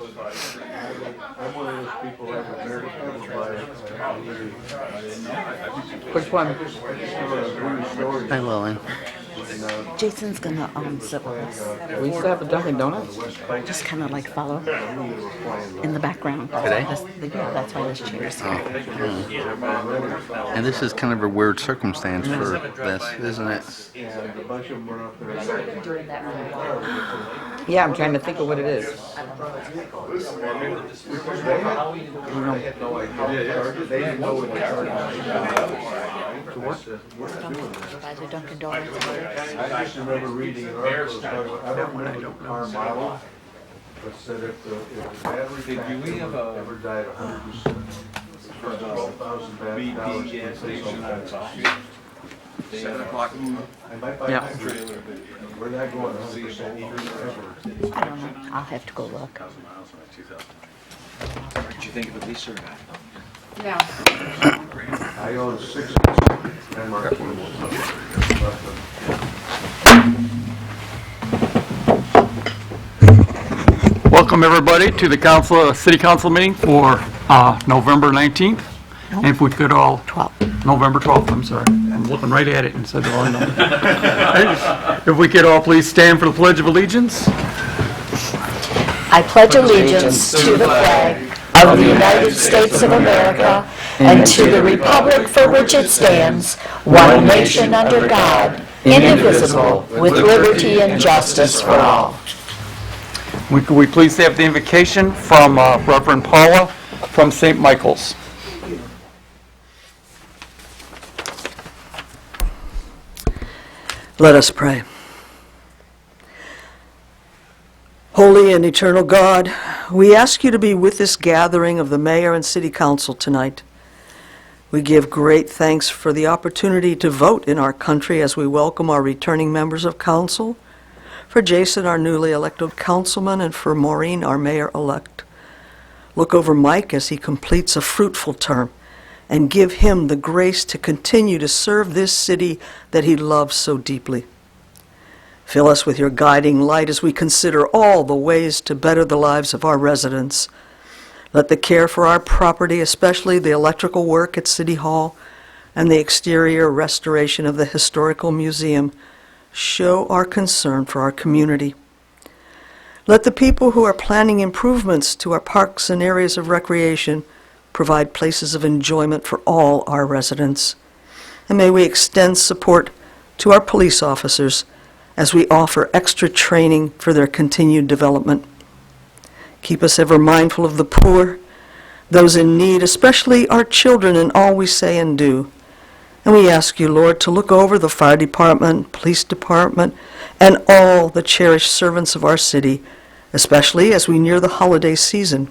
I'm one of those people that were married Which one? Hi, Lily. Jason's gonna zip us. We still have the Dunkin' Donuts? Just kind of like follow in the background. Today? Yeah, that's why this chair is here. And this is kind of a weird circumstance for this, isn't it? and a bunch of them were up there. Yeah, I'm trying to think of what it is. They had no idea. They didn't know what they started. By the Dunkin' Donuts. I just remember reading an article, I don't remember the car model, but said if the battery pack ever died 100%, for 12,000 bad dollars. gas station on top. 7 o'clock. I might buy Yeah. a trailer. Where that going, 100% either forever? I don't know. I'll have to go look. Did you think of a lease or not? No. I own 6 landmark ones. Welcome everybody to the City Council meeting for November 19th. And if we could all, 12. November 12th, I'm sorry. I'm looking right at it and said the wrong number. If we could all please stand for the Pledge of Allegiance. I pledge allegiance to the flag of the United States of America and to the republic for which it stands, one nation under God, indivisible, with liberty and justice for all. Could we please have the invocation from Reverend Paula from St. Michael's. Let us pray. Holy and eternal God, we ask you to be with this gathering of the Mayor and City Council tonight. We give great thanks for the opportunity to vote in our country as we welcome our returning members of council, for Jason, our newly elected councilman, and for Maureen, our mayor-elect. Look over Mike as he completes a fruitful term, and give him the grace to continue to serve this city that he loves so deeply. Fill us with your guiding light as we consider all the ways to better the lives of our residents. Let the care for our property, especially the electrical work at City Hall and the exterior restoration of the Historical Museum, show our concern for our community. Let the people who are planning improvements to our parks and areas of recreation provide places of enjoyment for all our residents. And may we extend support to our police officers as we offer extra training for their continued development. Keep us ever mindful of the poor, those in need, especially our children, in all we say and do. And we ask you, Lord, to look over the fire department, police department, and all the cherished servants of our city, especially as we near the holiday season.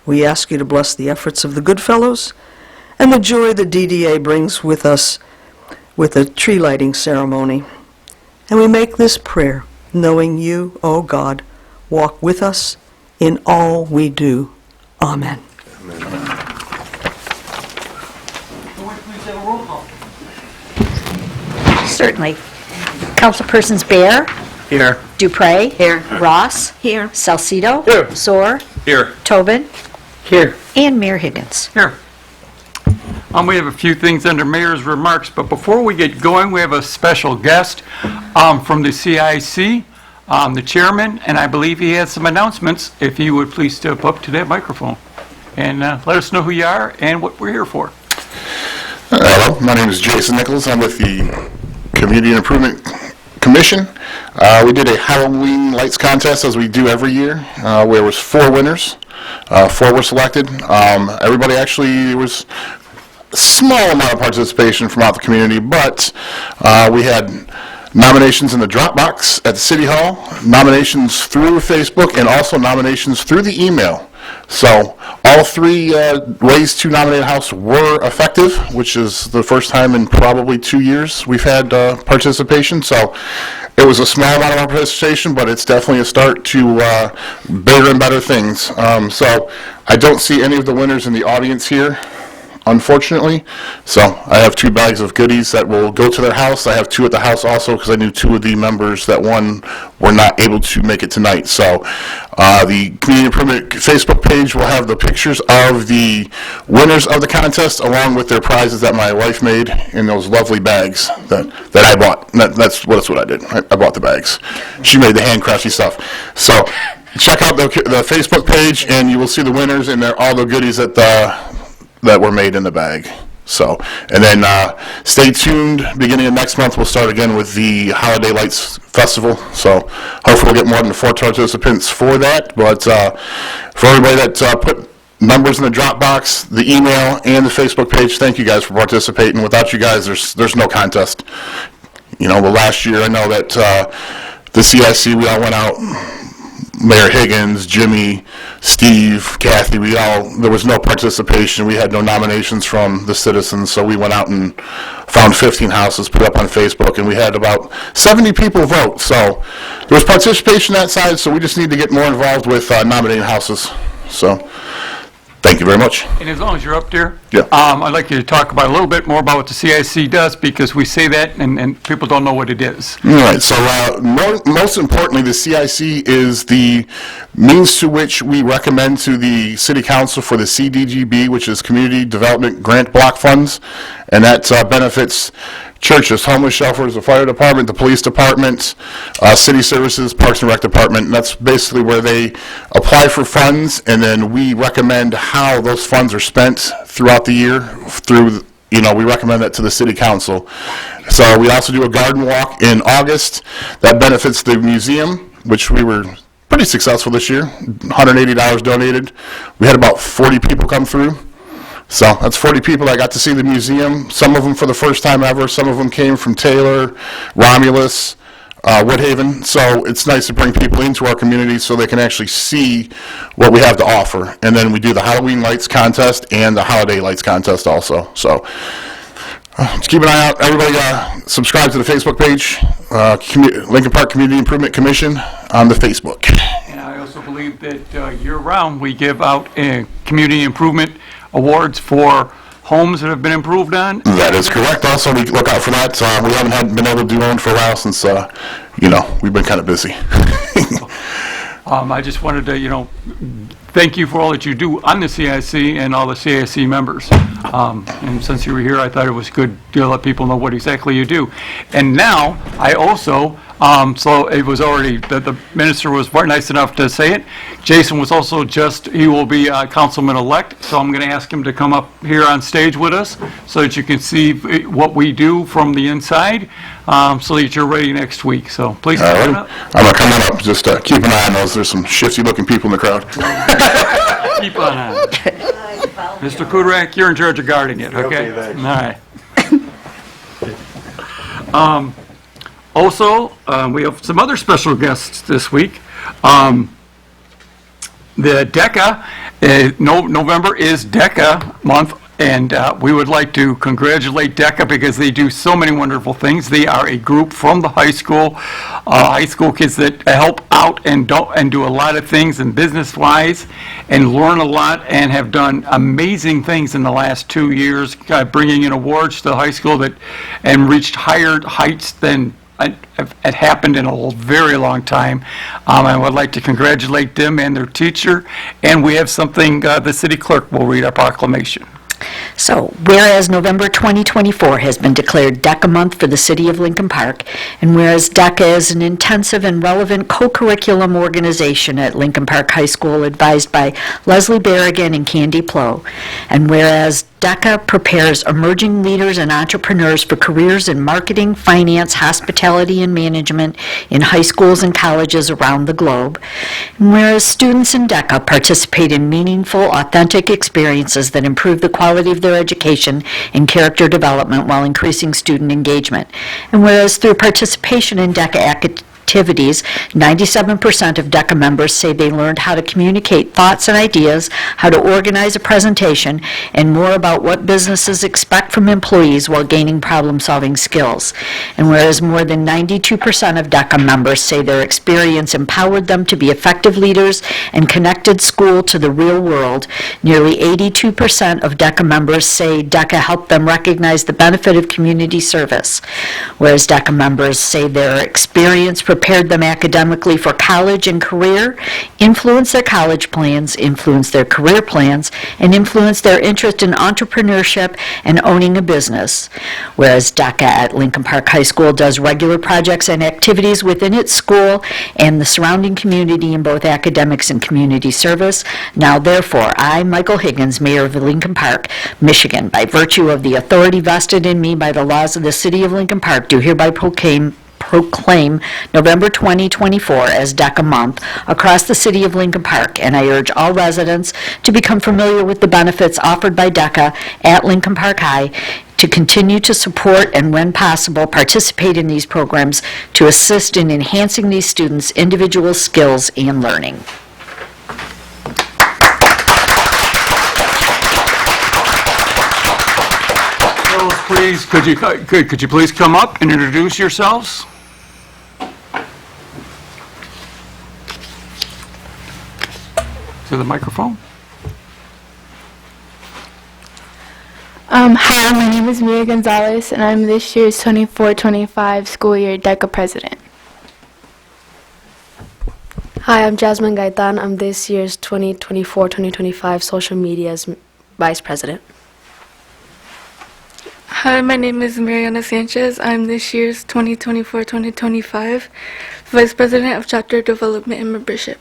We ask you to bless the efforts of the Goodfellows and the joy the DDA brings with us with the tree lighting ceremony. And we make this prayer, knowing you, O God, walk with us in all we do. Amen. Certainly. Councilpersons Bear, Here. Dupre. Here. Ross. Here. Salcido. Here. Zohr. Here. Tobin. Here. And Mayor Higgins. Here. We have a few things under Mayor's remarks, but before we get going, we have a special guest from the CIC, the chairman, and I believe he has some announcements. If you would please step up to that microphone and let us know who you are and what we're here for. Hello, my name is Jason Nichols. I'm with the Community Improvement Commission. We did a Halloween lights contest, as we do every year, where there was 4 winners. 4 were selected. Everybody actually, there was a small amount of participation from out the community, but we had nominations in the Dropbox at the City Hall, nominations through Facebook, and also nominations through the email. So all 3 ways to nominate a house were effective, which is the first time in probably 2 years we've had participation. So it was a small amount of our participation, but it's definitely a start to bigger and better things. So I don't see any of the winners in the audience here. unfortunately. So I have 2 bags of goodies that will go to their house. I have 2 at the house also because I knew 2 of the members that were not able to make it tonight. So the Community Improvement Facebook page will have the pictures of the winners of the contest along with their prizes that my wife made in those lovely bags that I bought. That's what I did. I bought the bags. She made the handcrafty stuff. So check out the Facebook page, and you will see the winners and all the goodies that were made in the bag. So, and then stay tuned. Beginning of next month, we'll start again with the Holiday Lights Festival. So, hopefully, we'll get more than 4 participants for that. But for everybody that put numbers in the Dropbox, the email, and the Facebook page, thank you guys for participating. Without you guys, there's no contest. The last year, I know that the CIC, we all went out. Mayor Higgins, Jimmy, Steve, Kathy, there was no participation. We had no nominations from the citizens, so we went out and found 15 houses, put up on Facebook, and we had about 70 people vote. So there was participation that side, so we just need to get more involved with nominating houses. So thank you very much. And as long as you're up there, Yeah. I'd like you to talk about a little bit more about what the CIC does, because we say that and people don't know what it is. All right, so most importantly, the CIC is the means to which we recommend to the City Council for the CDGB, which is Community Development Grant Block Funds, and that benefits churches, homeless shelters, the fire department, the police department, city services, parks and rec department. And that's basically where they apply for funds, and then we recommend how those funds are spent throughout the year through, we recommend that to the city council. So we also do a garden walk in August that benefits the museum, which we were pretty successful this year, $180 donated. We had about 40 people come through. So that's 40 people that got to see the museum, some of them for the first time ever, some of them came from Taylor, Romulus, Woodhaven. So it's nice to bring people into our community so they can actually see what we have to offer. And then we do the Halloween Lights Contest and the Holiday Lights Contest also. So just keep an eye out. Everybody subscribe to the Facebook page, Lincoln Park Community Improvement Commission on the Facebook. And I also believe that year-round we give out community improvement awards for homes that have been improved on. That is correct. Also, we look out for that. We haven't been able to do one for a while since, we've been kind of busy. I just wanted to, thank you for all that you do on the CIC and all the CIC members. And since you were here, I thought it was good to let people know what exactly you do. And now, I also, so it was already, the minister was very nice enough to say it. Jason was also he will be councilman-elect, so I'm going to ask him to come up here on stage with us so that you can see what we do from the inside, so that you're ready next week. So please come on up. I'm going to come on up. Just keep an eye on those. There's some shifty-looking people in the crowd. Keep on. Mr. Kudrack, you're in charge of guarding it, okay? thanks. All right. Also, we have some other special guests this week. The DECA, November is DECA month, and we would like to congratulate DECA because they do so many wonderful things. They are a group from the high school kids that help out and do a lot of things and business-wise and learn a lot and have done amazing things in the last 2 years, bringing in awards to the high school and reached higher heights than it happened in a very long time. I would like to congratulate them and their teacher, and we have something, the city clerk will read our proclamation. So, whereas November 2024 has been declared DECA month for the city of Lincoln Park, and whereas DECA is an intensive and relevant co-curriculum organization at Lincoln Park High School advised by Leslie Berrigan and Candy Plow, and whereas DECA prepares emerging leaders and entrepreneurs for careers in marketing, finance, hospitality, and management in high schools and colleges around the globe. And whereas students in DECA participate in meaningful, authentic experiences that improve the quality of their education and character development while increasing student engagement. And whereas through participation in DECA activities. 97% of DECA members say they learned how to communicate thoughts and ideas, how to organize a presentation, and more about what businesses expect from employees while gaining problem-solving skills. And whereas more than 92% of DECA members say their experience empowered them to be effective leaders and connected school to the real world, nearly 82% of DECA members say DECA helped them recognize the benefit of community service. Whereas DECA members say their experience prepared them academically for college and career, influenced their college plans, influenced their career plans, and influenced their interest in entrepreneurship and owning a business. Whereas DECA at Lincoln Park High School does regular projects and activities within its school and the surrounding community in both academics and community service. Now, therefore, I, Michael Higgins, Mayor of Lincoln Park, Michigan, by virtue of the authority vested in me by the laws of the City of Lincoln Park, do hereby proclaim November 2024 as DECA Month across the City of Lincoln Park, and I urge all residents to become familiar with the benefits offered by DECA at Lincoln Park High, to continue to support and, when possible, participate in these programs to assist in enhancing these students' individual skills and learning. Please, could you please come up and introduce yourselves? To the microphone. Hi, my name is Mia Gonzalez, and I'm this year's 24-25 school year DECA president. Hi, I'm Jasmine Gaitan. I'm this year's 2024-2025 social media's vice president. Hi, my name is Mariana Sanchez. I'm this year's 2024-2025 vice president of chapter development and membership.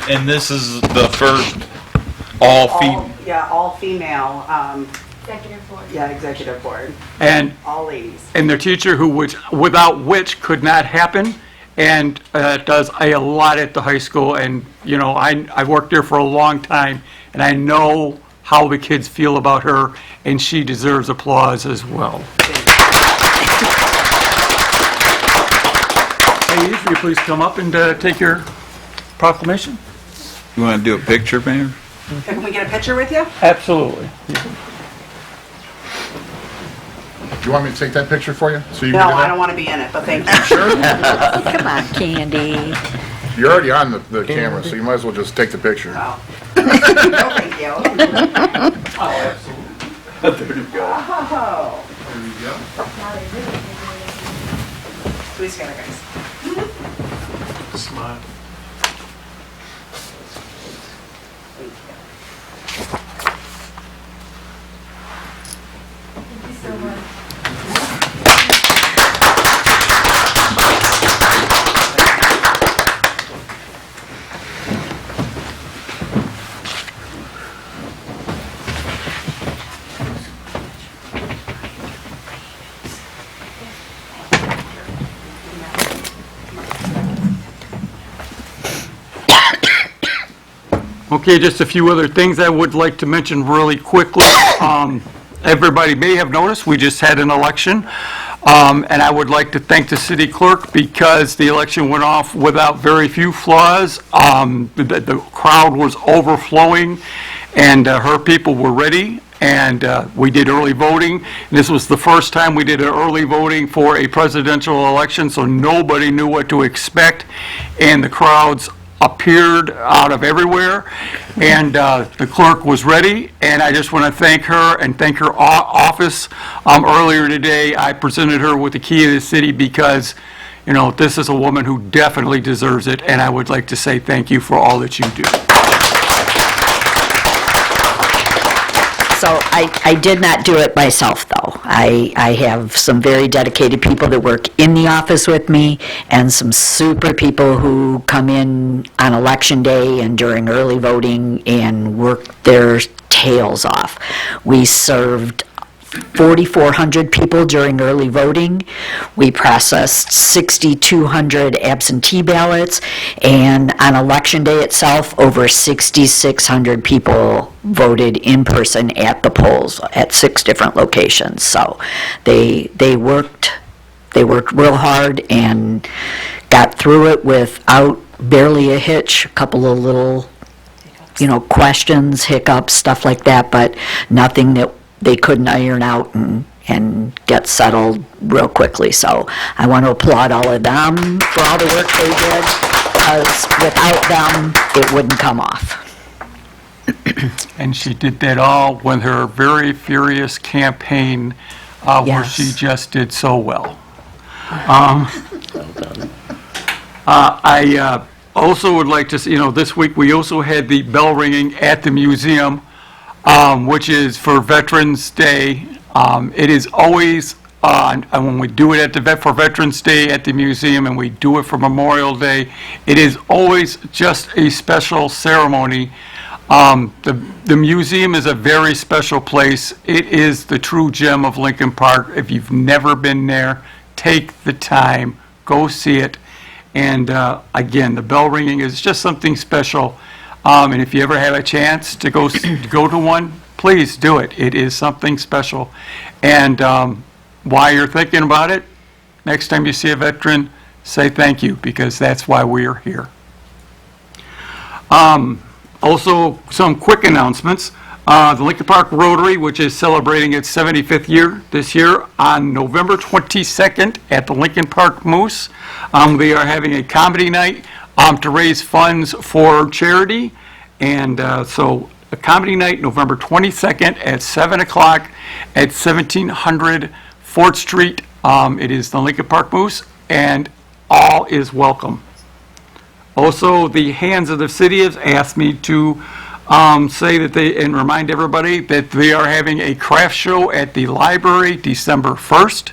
And this is the first all-female. All female. Executive board. Yeah, executive board. And all ladies. And their teacher, without which could not happen, and does a lot at the high school. And you know, I've worked there for a long time, and I know how the kids feel about her, and she deserves applause as well. Hey, will you please come up and take your proclamation? You want to do a picture, Mayor? Can we get a picture with you? Absolutely. Do you want me to take that picture for you? So you No, can do that? I don't want to be in it, but thank you. Sure? Come on, Candy. You're already on the camera, so you might as well just take the picture. Oh. No, thank you. Oh, absolutely. There you go. Oh. There you go. Squeeze together, guys. Smile. Thank you so much. Okay, just a few other things I would like to mention really quickly. Everybody may have noticed, we just had an election, and I would like to thank the city clerk because the election went off without very few flaws. The crowd was overflowing, and her people were ready, and we did early voting. And this was the first time we did an early voting for a presidential election, so nobody knew what to expect, and the crowds appeared out of everywhere, and the clerk was ready, and I just want to thank her and thank her office. Earlier today, I presented her with the key of the city because, you know, this is a woman who definitely deserves it, and I would like to say thank you for all that you do. So I did not do it myself, though. I have some very dedicated people that work in the office with me and some super people who come in on election day and during early voting and work their tails off. We served 4,400 people during early voting. We processed 6,200 absentee ballots, and on Election Day itself, over 6,600 people voted in person at the polls at 6 different locations. So they worked real hard and got through it without barely a hitch, a couple of little, questions, hiccups, stuff like that, but nothing that they couldn't iron out and get settled real quickly. So I want to applaud all of them for all the work they did, because without them, it wouldn't come off. And she did that all with her very furious campaign, where Yes. she just did so well. I also would like to, this week we also had the bell ringing at the museum, which is for Veterans Day. It is always, and when we do it for Veterans Day at the museum and we do it for Memorial Day, it is always just a special ceremony. The museum is a very special place. It is the true gem of Lincoln Park. If you've never been there, take the time, go see it. And again, the bell ringing is just something special. And if you ever have a chance to go to one, please do it. It is something special. And while you're thinking about it, next time you see a veteran, say thank you, because that's why we are here. Also, some quick announcements. The Lincoln Park Rotary, which is celebrating its 75th year this year, on November 22nd at the Lincoln Park Moose, they are having a comedy night to raise funds for charity. And so a comedy night, November 22nd at 7 o'clock at 1700 4th Street. It is the Lincoln Park Moose, and all is welcome. Also, the Hands of the City has asked me to say that and remind everybody that they are having a craft show at the library December 1st.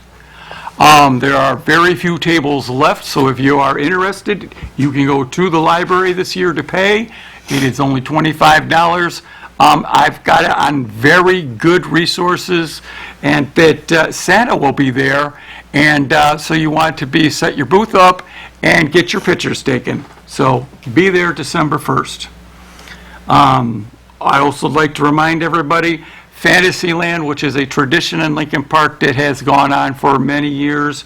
There are very few tables left, so if you are interested, you can go to the library this year to pay. It is only $25. I've got it on very good resources, and that Santa will be there, and so you want to set your booth up and get your pictures taken. So be there December 1st. I also like to remind everybody, Fantasyland, which is a tradition in Lincoln Park that has gone on for many years,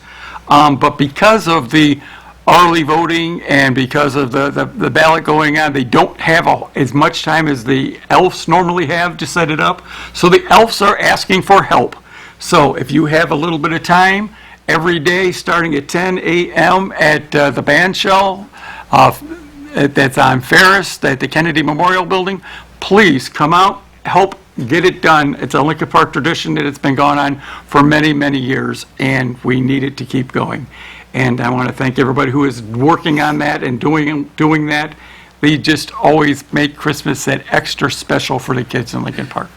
but because of the early voting and because of the ballot going on, they don't have as much time as the elves normally have to set it up. So the elves are asking for help. So if you have a little bit of time, every day starting at 10 a.m. at the band shell, that's on Ferris at the Kennedy Memorial Building, please come out, help get it done. It's a Lincoln Park tradition that it's been going on for many, many years, and we need it to keep going. And I want to thank everybody who is working on that and doing that. They just always make Christmas that extra special for the kids in Lincoln Park.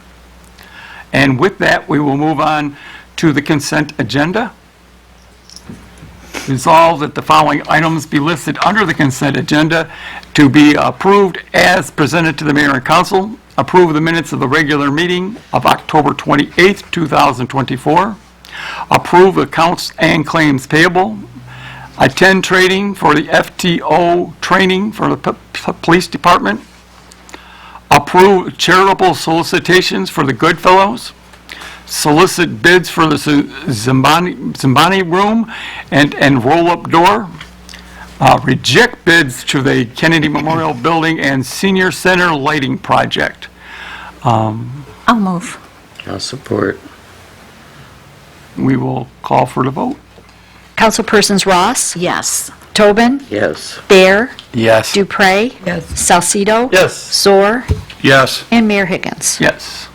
And with that, we will move on to the consent agenda. Resolved that the following items be listed under the consent agenda to be approved as presented to the mayor and council. Approve the minutes of the regular meeting of October 28th, 2024. Approve accounts and claims payable. Attend training for the FTO training for the police department. Approve charitable solicitations for the Goodfellows. Solicit bids for the Zimbani room and roll-up door. Reject bids to the Kennedy Memorial Building and Senior Center lighting project. I'll move. I'll support. We will call for the vote. Councilpersons Ross? Yes. Tobin? Yes. Bear? Yes. Dupre? Yes. Salcido? Yes. Zor? Yes. And Mayor Higgins. Yes.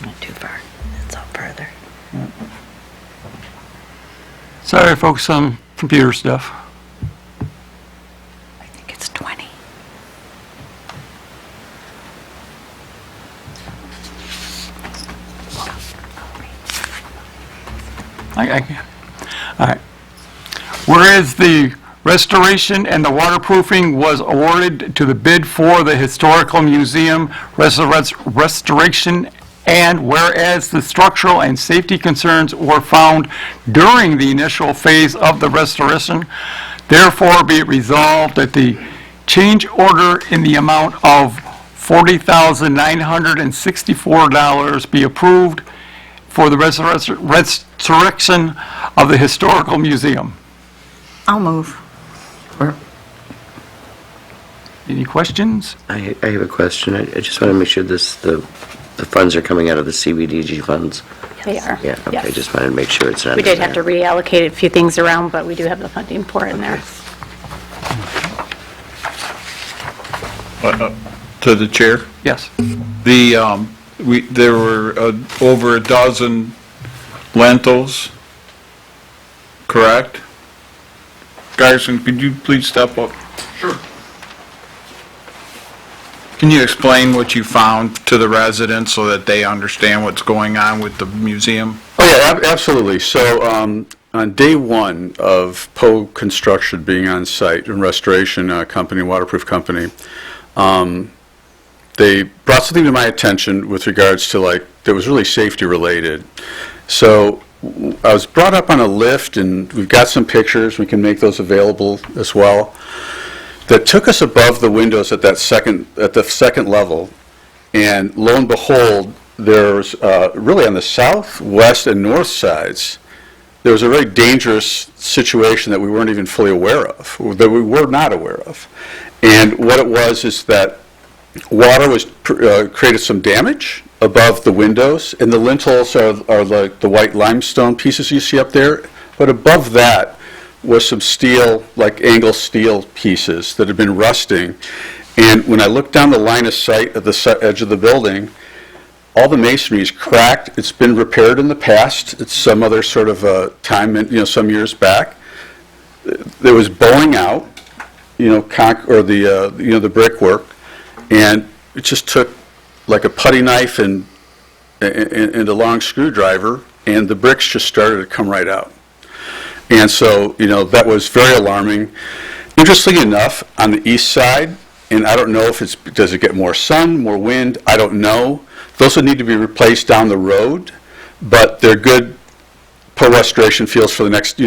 Not too far. It's up further. Sorry, folks, some computer stuff. I think it's 20. I can. All right. Whereas the restoration and the waterproofing was awarded to the bid for the Historical Museum restoration, and whereas the structural and safety concerns were found during the initial phase of the restoration, therefore be it resolved that the change order in the amount of $40,964 be approved for the restoration of the Historical Museum. I'll move. Any questions? I have a question. I just want to make sure the funds are coming out of the CBDG funds. They are. Yeah, okay, Yes. just wanted to make sure it's not. We did have to reallocate a few things around, but we do have the funding for it in there. To the chair? Yes. There were over a dozen lentils, correct? Garrison, could you please step up? Sure. Can you explain what you found to the residents so that they understand what's going on with the museum? Oh, yeah, absolutely. So on day one of Poe Construction being on site, and restoration company, waterproof company, they brought something to my attention with regards to, that was really safety related. So I was brought up on a lift, and we've got some pictures, we can make those available as well, that took us above the windows at the second level, and lo and behold, there's really on the south, west, and north sides, there was a very dangerous situation that we weren't even fully aware of, that we were not aware of. And what it was is that water was created some damage above the windows, and the lintels are like the white limestone pieces you see up there, but above that was some steel, like angle steel pieces that had been rusting. And when I looked down the line of sight at the edge of the building, all the masonry is cracked. It's been repaired in the past. It's some other sort of time, some years back. There was bowing out, the brickwork, and it just took like a putty knife and a long screwdriver, and the bricks just started to come right out. And so, that was very alarming. Interestingly enough, on the east side, and I don't know if does it get more sun, more wind, I don't know. Those would need to be replaced down the road, but they're good restoration fields for the next,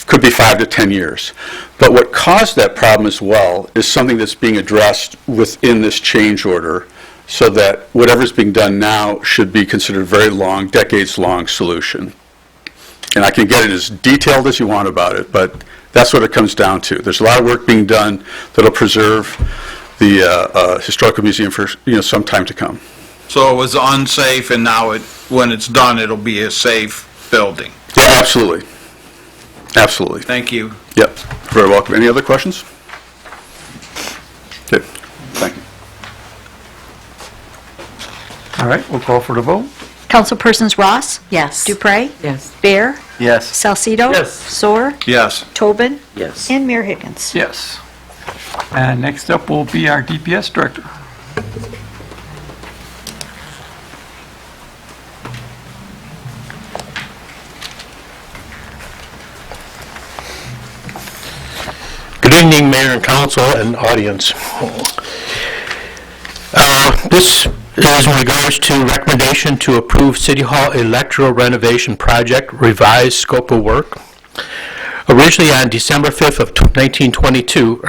could be 5 to 10 years. But what caused that problem as well is something that's being addressed within this change order, so that whatever's being done now should be considered a very long, decades-long solution. And I can get it as detailed as you want about it, but that's what it comes down to. There's a lot of work being done that'll preserve the Historical Museum for some time to come. So it was unsafe, and now when it's done, it'll be a safe building. Yeah, absolutely. Absolutely. Thank you. Yep, very welcome. Any other questions? Okay, thank you. All right, we'll call for the vote. Councilpersons Ross? Yes. Dupre? Yes. Bear? Yes. Salcido? Yes. Soar? Yes. Tobin? Yes. And Mayor Higgins. Yes. And next up will be our DPS director. Good evening, Mayor and Council and audience. This is in regards to recommendation to approve City Hall electrical renovation project revised scope of work. Originally on December 5th of 2022,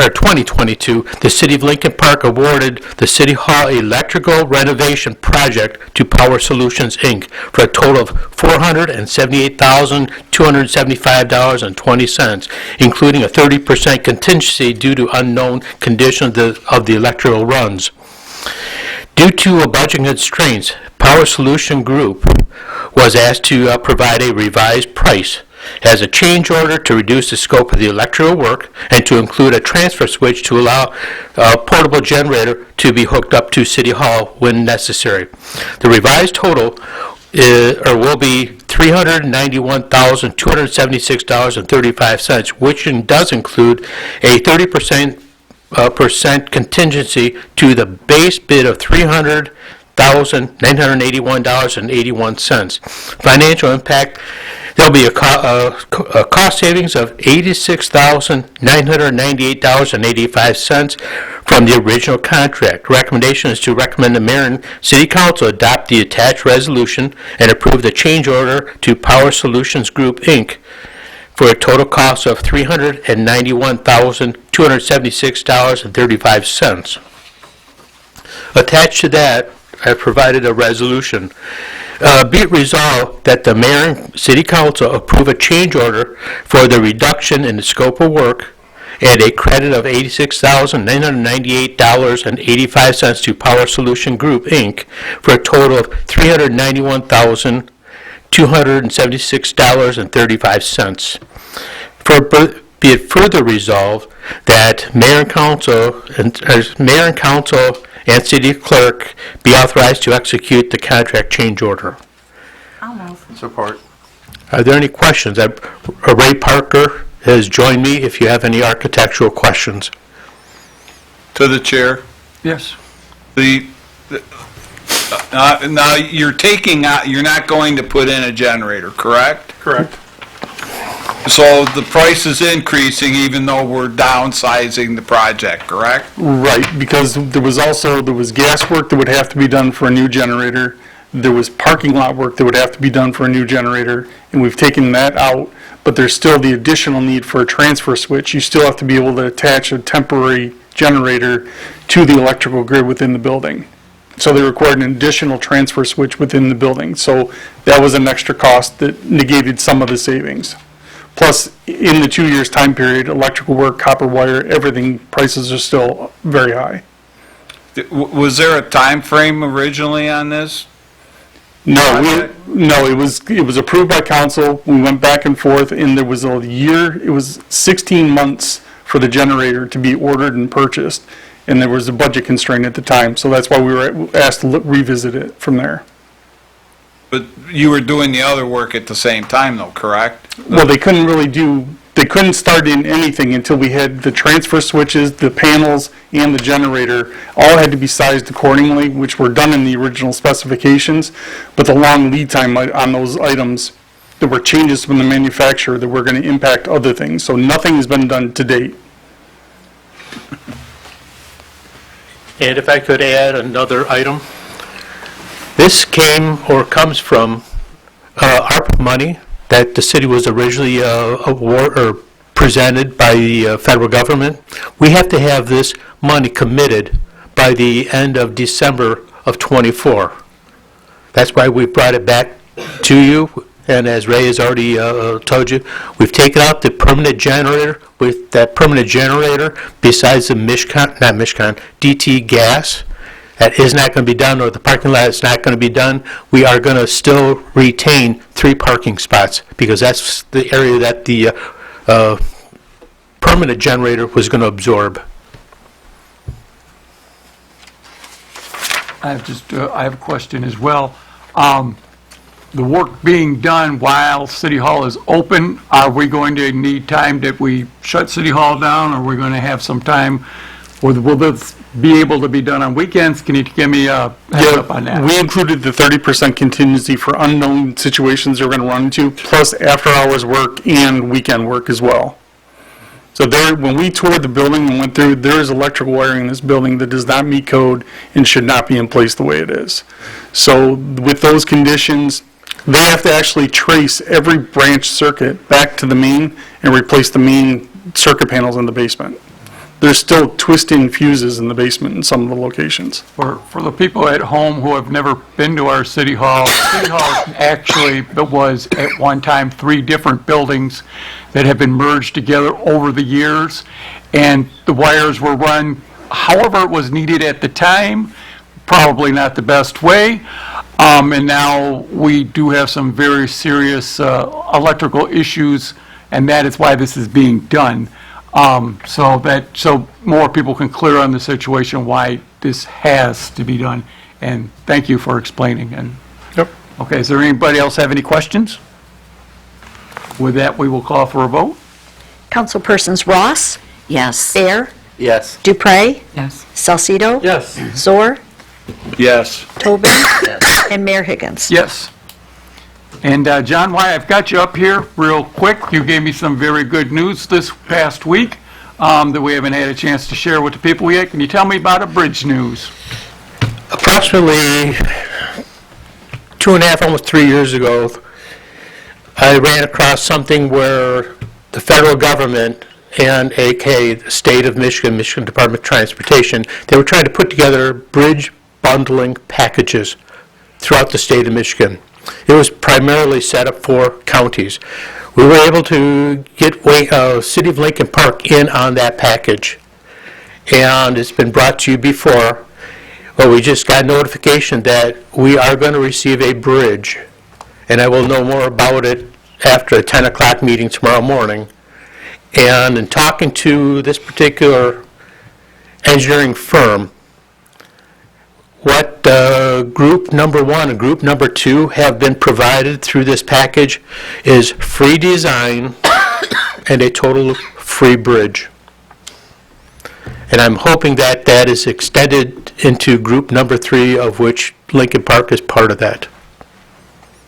the City of Lincoln Park awarded the City Hall electrical renovation project to Power Solutions, Inc. for a total of $478,275.20, including a 30% contingency due to unknown conditions of the electrical runs. Due to a budget constraints, Power Solution Group was asked to provide a revised price as a change order to reduce the scope of the electrical work and to include a transfer switch to allow a portable generator to be hooked up to City Hall when necessary. The revised total will be $391,276.35, which does include a 30% contingency to the base bid of $300,981.81. Financial impact, there'll be a cost savings of $86,998.85 from the original contract. Recommendation is to recommend the mayor and city council adopt the attached resolution and approve the change order to Power Solutions Group, Inc. for a total cost of $391,276.35. Attached to that, I provided a resolution. Be it resolved that the mayor and city council approve a change order for the reduction in the scope of work and a credit of $86,998.85 to Power Solution Group, Inc. for a total of $391,276.35. Be it further resolved that mayor and council and city clerk be authorized to execute the contract change order. I'll move. Support. Are there any questions? Ray Parker has joined me if you have any architectural questions. To the chair. Yes. Now, you're taking out, you're not going to put in a generator, correct? Correct. So the price is increasing even though we're downsizing the project, correct? Right, because there was gas work that would have to be done for a new generator. There was parking lot work that would have to be done for a new generator, and we've taken that out, but there's still the additional need for a transfer switch. You still have to be able to attach a temporary generator to the electrical grid within the building. So they required an additional transfer switch within the building. So that was an extra cost that negated some of the savings. Plus, in the 2 years time period, electrical work, copper wire, everything, prices are still very high. Was there a time frame originally on this? No, it was approved by council. We went back and forth, and there was a year, it was 16 months for the generator to be ordered and purchased, and there was a budget constraint at the time, so that's why we were asked to revisit it from there. But you were doing the other work at the same time though, correct? Well, they couldn't start in anything until we had the transfer switches, the panels, and the generator all had to be sized accordingly, which were done in the original specifications, but the long lead time on those items, there were changes from the manufacturer that were going to impact other things, so nothing has been done to date. And if I could add another item. This comes from ARPA money that the city was originally presented by the federal government. We have to have this money committed by the end of December of '24. That's why we brought it back to you, and as Ray has already told you, we've taken out the permanent generator. With that permanent generator, besides the DT gas, that is not going to be done, or the parking lot is not going to be done. We are going to still retain 3 parking spots because that's the area that the permanent generator was going to absorb. I have a question as well. The work being done while City Hall is open, are we going to need time that we shut City Hall down, or are we going to have some time, or will this be able to be done on weekends? Can you give me a heads up on that? We included the 30% contingency for unknown situations they're going to run into, plus after-hours work and weekend work as well. So when we toured the building and went through, there is electrical wiring in this building that does not meet code and should not be in place the way it is. So with those conditions, they have to actually trace every branch circuit back to the main and replace the main circuit panels in the basement. There's still twisting fuses in the basement in some of the locations. For the people at home who have never been to our City Hall actually was at one time 3 different buildings that have been merged together over the years, and the wires were run however it was needed at the time, probably not the best way, and now we do have some very serious electrical issues, and that is why this is being done. So more people can clear on the situation why this has to be done. And thank you for explaining. And Yep. Okay, does there anybody else have any questions? With that, we will call for a vote. Councilpersons Ross? Yes. Bear? Yes. Dupre? Yes. Salcido? Yes. Zor? Yes. Tobin? And Mayor Higgins. Yes. And John, while I've got you up here real quick, you gave me some very good news this past week that we haven't had a chance to share with the people yet. Can you tell me about a bridge news? Approximately 2.5, almost 3 years ago, I ran across something where the federal government and AK, the state of Michigan, Michigan Department of Transportation, they were trying to put together bridge bundling packages throughout the state of Michigan. It was primarily set up for counties. We were able to get City of Lincoln Park in on that package, and it's been brought to you before. Well, we just got notification that we are going to receive a bridge, and I will know more about it after a 10 o'clock meeting tomorrow morning. And in talking to this particular engineering firm, what group number 1 and group number 2 have been provided through this package is free design and a total free bridge. And I'm hoping that that is extended into group number 3, of which Lincoln Park is part of that.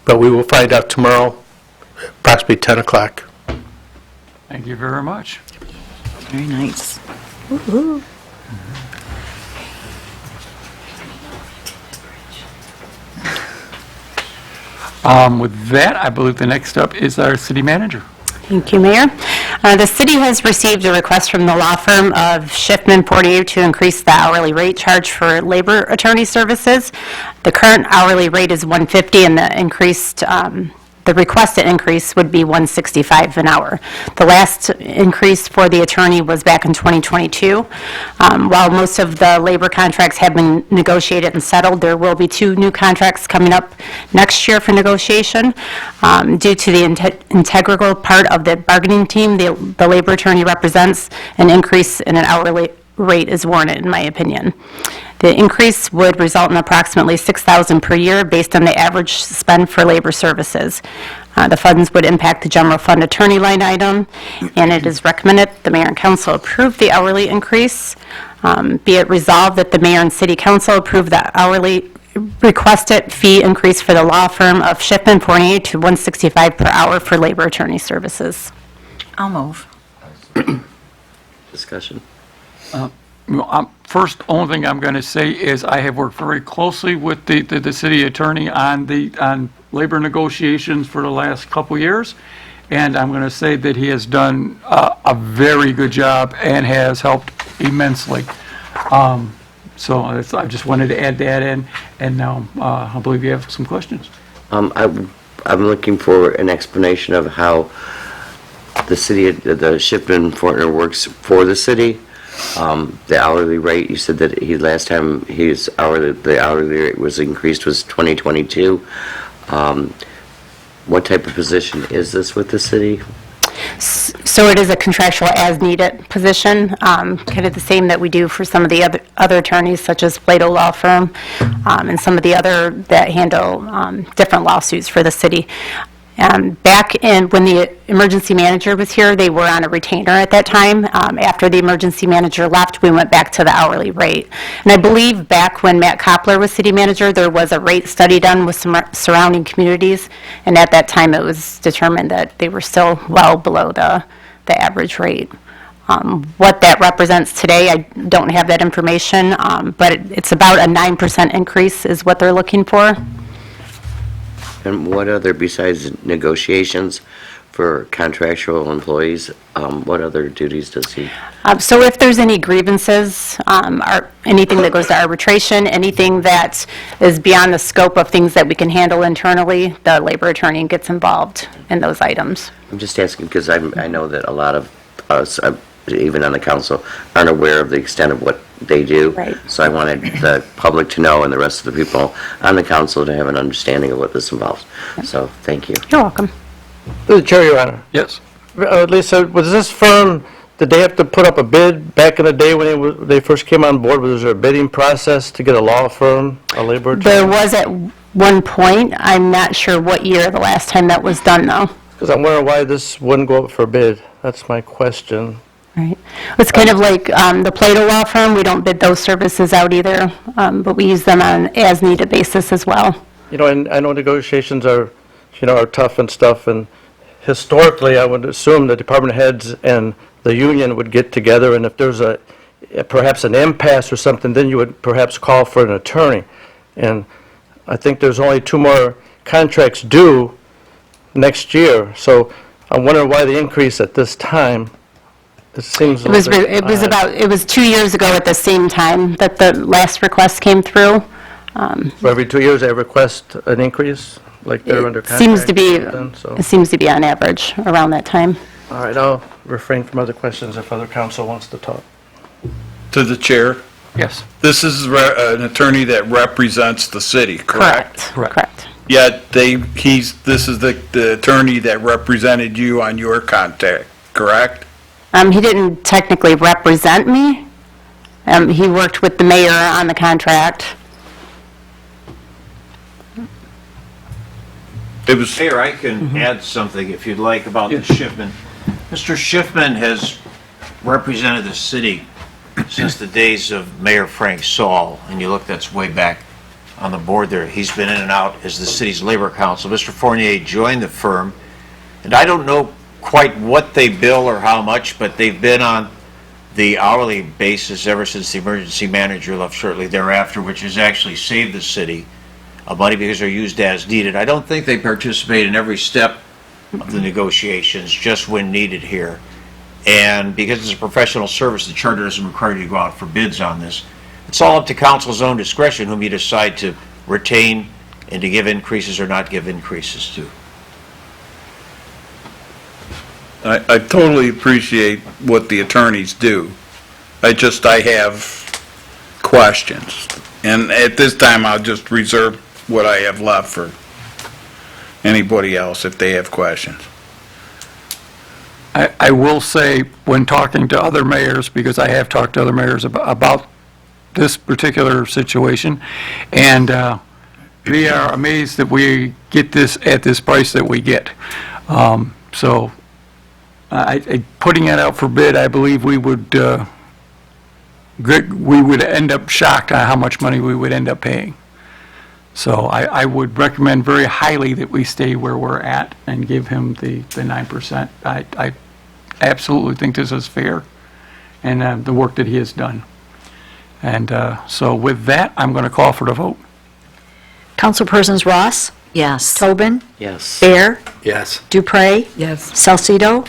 But we will find out tomorrow, approximately 10 o'clock. Thank you very much. Very nice. Woo-hoo. With that, I believe the next up is our city manager. Thank you, Mayor. The city has received a request from the law firm of Schiffman Portier to increase the hourly rate charge for labor attorney services. The current hourly rate is $150, and the requested increase would be $165 an hour. The last increase for the attorney was back in 2022. While most of the labor contracts have been negotiated and settled, there will be 2 new contracts coming up next year for negotiation. Due to the integral part of the bargaining team the labor attorney represents, an increase in an hourly rate is warranted, in my opinion. The increase would result in approximately $6,000 per year based on the average spend for labor services. The funds would impact the general fund attorney line item, and it is recommended the mayor and council approve the hourly increase. Be it resolved that the mayor and city council approve the hourly requested fee increase for the law firm of Schiffman Portier to $165 per hour for labor attorney services. I'll move. Discussion. First, only thing I'm going to say is I have worked very closely with the city attorney on labor negotiations for the last couple years, and I'm going to say that he has done a very good job and has helped immensely. So I just wanted to add that in, and now I believe you have some questions. I'm looking for an explanation of how the city, the Schiffman Portier works for the city. The hourly rate, you said that last time the hourly rate was increased was 2022. What type of position is this with the city? So it is a contractual as-needed position, kind of the same that we do for some of the other attorneys, such as Plato Law Firm, and some of the other that handle different lawsuits for the city. Back when the emergency manager was here, they were on a retainer at that time. After the emergency manager left, we went back to the hourly rate. And I believe back when Matt Koppler was city manager, there was a rate study done with some surrounding communities, and at that time it was determined that they were still well below the average rate. What that represents today, I don't have that information, but it's about a 9% increase is what they're looking for. And what other, besides negotiations for contractual employees, what other duties does he? So if there's any grievances, anything that goes to arbitration, anything that is beyond the scope of things that we can handle internally, the labor attorney gets involved in those items. I'm just asking because I know that a lot of us, even on the council, aren't aware of the extent of what they do. Right. So I wanted the public to know and the rest of the people on the council to have an understanding of what this involves. So thank you. You're welcome. Through the chair, Your Honor. Yes. Lisa, was this firm, did they have to put up a bid back in the day when they first came on board? Was there a bidding process to get a law firm, a labor attorney? There was at one point. I'm not sure what year the last time that was done, though. Because I'm wondering why this wouldn't go up for bid. That's my question. Right. It's kind of like the Plato Law Firm. We don't bid those services out either, but we use them on an as-needed basis as well. You know, and I know negotiations are, are tough and stuff, and historically, I would assume the department heads and the union would get together, and if there's perhaps an impasse or something, then you would perhaps call for an attorney. And I think there's only 2 more contracts due next year, so I'm wondering why the increase at this time. It seems a little bit odd. It was 2 years ago at the same time that the last request came through. So every 2 years they request an increase, like they're under contract? It seems to be on average around that time. All right, I'll refrain from other questions if other council wants to talk. To the chair, Yes. this is an attorney that represents the city, correct? Correct. Yet this is the attorney that represented you on your contract, correct? He didn't technically represent me. He worked with the mayor on the contract. Mayor, I can add something if you'd like about the Schiffman. Mr. Schiffman has represented the city since the days of Mayor Frank Saul, and you look, that's way back on the board there. He's been in and out as the city's labor counsel. Mr. Fournier joined the firm, and I don't know quite what they bill or how much, but they've been on the hourly basis ever since the emergency manager left shortly thereafter, which has actually saved the city money because they're used as needed. I don't think they participate in every step of the negotiations, just when needed here. And because it's a professional service, the charter doesn't require you to go out for bids on this. It's all up to council's own discretion whom you decide to retain and to give increases or not give increases to. I totally appreciate what the attorneys do. I have questions. And at this time, I'll just reserve what I have left for anybody else if they have questions. I will say, when talking to other mayors, because I have talked to other mayors about this particular situation, and we are amazed that we get this at this price that we get. So putting it out for bid, I believe we would end up shocked on how much money we would end up paying. So I would recommend very highly that we stay where we're at and give him the 9%. I absolutely think this is fair, and the work that he has done. And so with that, I'm going to call for the vote. Councilpersons Ross? Yes. Tobin? Yes. Bear? Yes. Dupre? Yes. Salcido?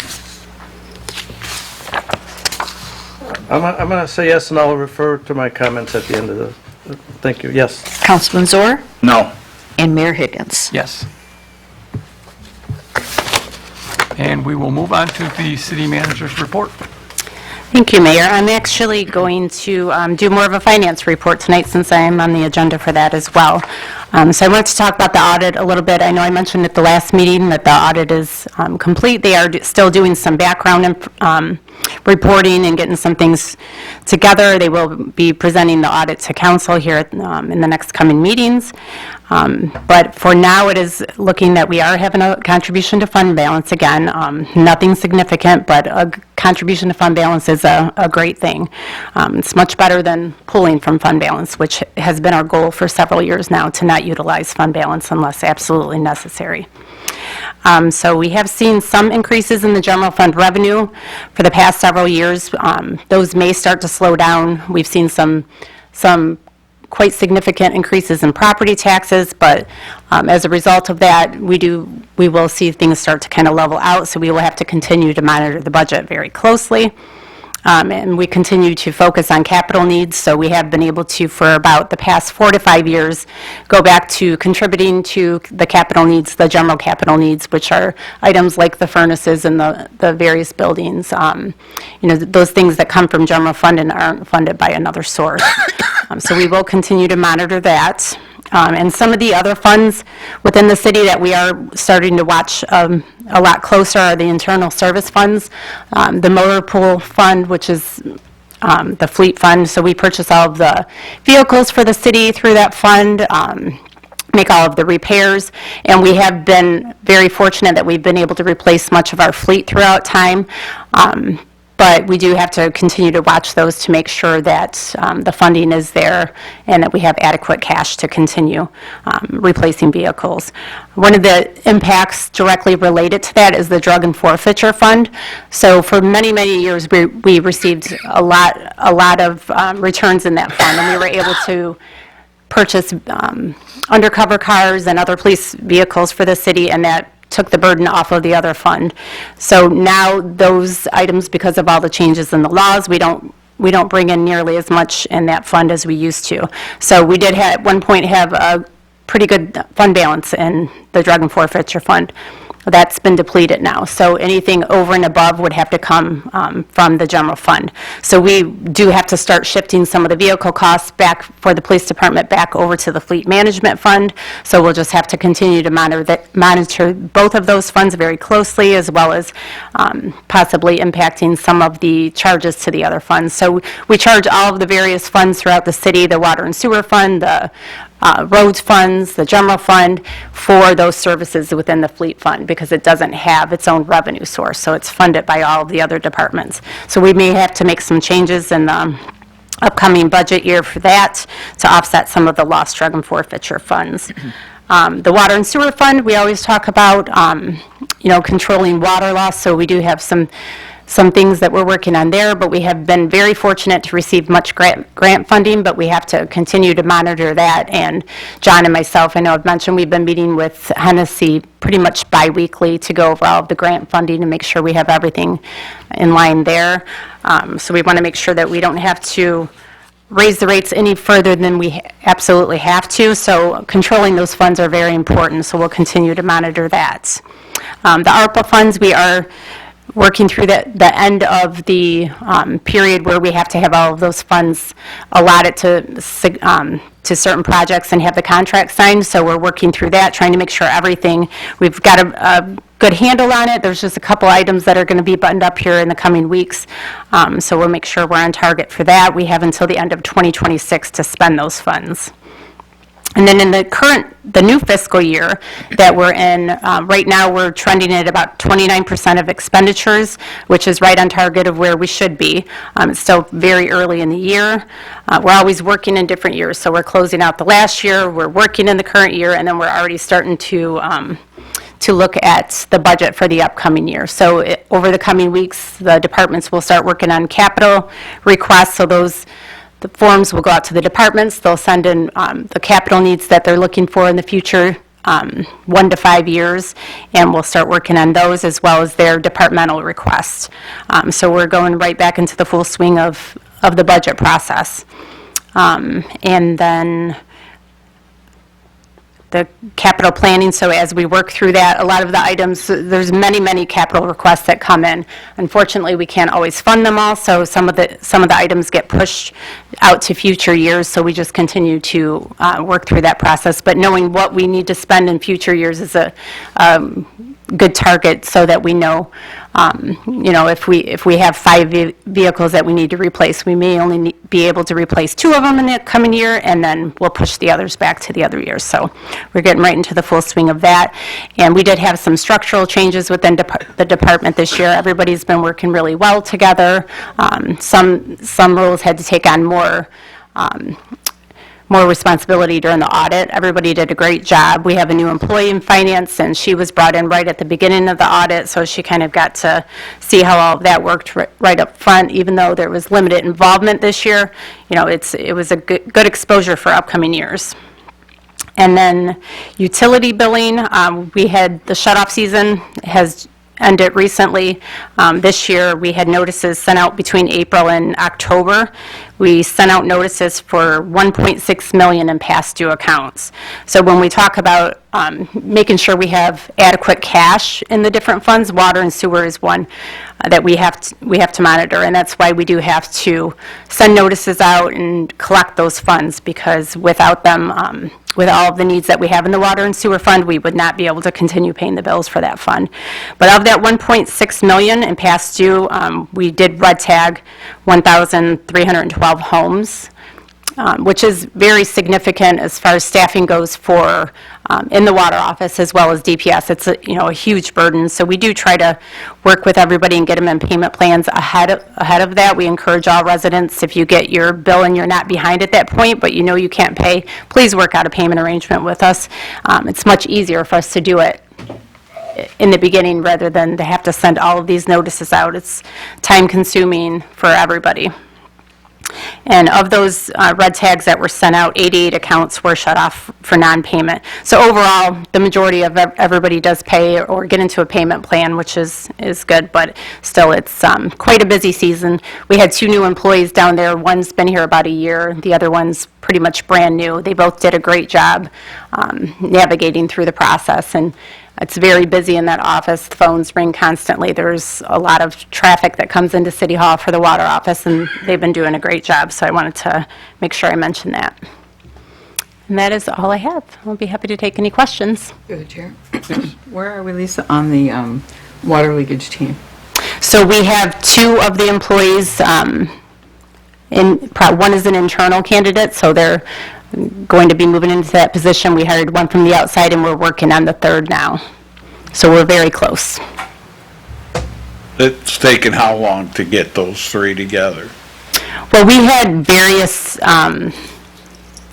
I'm going to say yes, and I'll refer to my comments at the end of the, thank you, yes. Councilman Zor? No. And Mayor Higgins? Yes. And we will move on to the city manager's report. Thank you, Mayor. I'm actually going to do more of a finance report tonight since I am on the agenda for that as well. So I wanted to talk about the audit a little bit. I know I mentioned at the last meeting that the audit is complete. They are still doing some background reporting and getting some things together. They will be presenting the audit to council here in the next coming meetings. But for now, it is looking that we are having a contribution to fund balance again. Nothing significant, but a contribution to fund balance is a great thing. It's much better than pulling from fund balance, which has been our goal for several years now, to not utilize fund balance unless absolutely necessary. So we have seen some increases in the general fund revenue for the past several years. Those may start to slow down. We've seen some quite significant increases in property taxes, but as a result of that, we will see things start to kind of level out, so we will have to continue to monitor the budget very closely. And we continue to focus on capital needs, so we have been able to, for about the past 4 to 5 years, go back to contributing to the capital needs, the general capital needs, which are items like the furnaces and the various buildings, those things that come from general fund and aren't funded by another source. So we will continue to monitor that. And some of the other funds within the city that we are starting to watch a lot closer are the internal service funds, the motor pool fund, which is the fleet fund. So we purchase all of the vehicles for the city through that fund. make all of the repairs, and we have been very fortunate that we've been able to replace much of our fleet throughout time. But we do have to continue to watch those to make sure that the funding is there and that we have adequate cash to continue replacing vehicles. One of the impacts directly related to that is the drug and forfeiture fund. So for many, many years, we received a lot of returns in that fund, and we were able to purchase undercover cars and other police vehicles for the city, and that took the burden off of the other fund. So now those items, because of all the changes in the laws, we don't bring in nearly as much in that fund as we used to. So we did at one point have a pretty good fund balance in the drug and forfeiture fund. That's been depleted now. So anything over and above would have to come from the general fund. So we do have to start shifting some of the vehicle costs back for the police department back over to the fleet management fund. So we'll just have to continue to monitor both of those funds very closely, as well as possibly impacting some of the charges to the other funds. So we charge all of the various funds throughout the city, the water and sewer fund, the roads funds, the general fund, for those services within the fleet fund, because it doesn't have its own revenue source, so it's funded by all of the other departments. So we may have to make some changes in the upcoming budget year for that to offset some of the lost drug and forfeiture funds. The water and sewer fund, we always talk about, controlling water loss, so we do have some things that we're working on there, but we have been very fortunate to receive much grant funding, but we have to continue to monitor that. And John and myself, I know I've mentioned, we've been meeting with Hennessy pretty much bi-weekly to go over all of the grant funding and make sure we have everything in line there. So we want to make sure that we don't have to raise the rates any further than we absolutely have to. So controlling those funds are very important, so we'll continue to monitor that. The ARPA funds, we are working through the end of the period where we have to have all of those funds allotted to certain projects and have the contract signed. So we're working through that, trying to make sure we've got a good handle on it. There's just a couple items that are going to be buttoned up here in the coming weeks. So we'll make sure we're on target for that. We have until the end of 2026 to spend those funds. And then in the new fiscal year that we're in, right now we're trending at about 29% of expenditures, which is right on target of where we should be. It's still very early in the year. We're always working in different years, so we're closing out the last year, we're working in the current year, and then we're already starting to look at the budget for the upcoming year. So over the coming weeks, the departments will start working on capital requests, so the forms will go out to the departments. They'll send in the capital needs that they're looking for in the future, 1 to 5 years, and we'll start working on those as well as their departmental requests. So we're going right back into the full swing of the budget process. And then the capital planning, so as we work through that, a lot of the items, there's many capital requests that come in. Unfortunately, we can't always fund them all, so some of the items get pushed out to future years, so we just continue to work through that process. But knowing what we need to spend in future years is a good target, so that we know, if we have 5 vehicles that we need to replace, we may only be able to replace 2 of them in the coming year, and then we'll push the others back to the other years. So we're getting right into the full swing of that. And we did have some structural changes within the department this year. Everybody's been working really well together. Some roles had to take on more responsibility during the audit. Everybody did a great job. We have a new employee in finance, and she was brought in right at the beginning of the audit, so she kind of got to see how all of that worked right up front. Even though there was limited involvement this year, it was a good exposure for upcoming years. And then utility billing, we had the shut-off season has ended recently. This year, we had notices sent out between April and October. We sent out notices for $1.6 million in past due accounts. So when we talk about making sure we have adequate cash in the different funds, water and sewer is one that we have to monitor, and that's why we do have to send notices out and collect those funds, because without them, with all of the needs that we have in the water and sewer fund, we would not be able to continue paying the bills for that fund. But of that $1.6 million in past due, we did red tag 1,312 homes, which is very significant as far as staffing goes for in the water office as well as DPS. It's a huge burden, so we do try to work with everybody and get them in payment plans ahead of that. We encourage all residents, if you get your bill and you're not behind at that point, but you can't pay, please work out a payment arrangement with us. It's much easier for us to do it in the beginning rather than to have to send all of these notices out. It's time consuming for everybody. And of those red tags that were sent out, 88 accounts were shut off for non-payment. So overall, the majority of everybody does pay or get into a payment plan, which is good, but still it's quite a busy season. We had 2 new employees down there. One's been here about a year. The other one's pretty much brand new. They both did a great job navigating through the process, and it's very busy in that office. The phones ring constantly. There's a lot of traffic that comes into City Hall for the water office, and they've been doing a great job, so I wanted to make sure I mentioned that. And that is all I have. I'll be happy to take any questions. Through the chair. Where are we, Lisa, on the water leakage team? So we have 2 of the employees. One is an internal candidate, so they're going to be moving into that position. We hired one from the outside, and we're working on the 3rd now. So we're very close. It's taken how long to get those 3 together? Well, we had various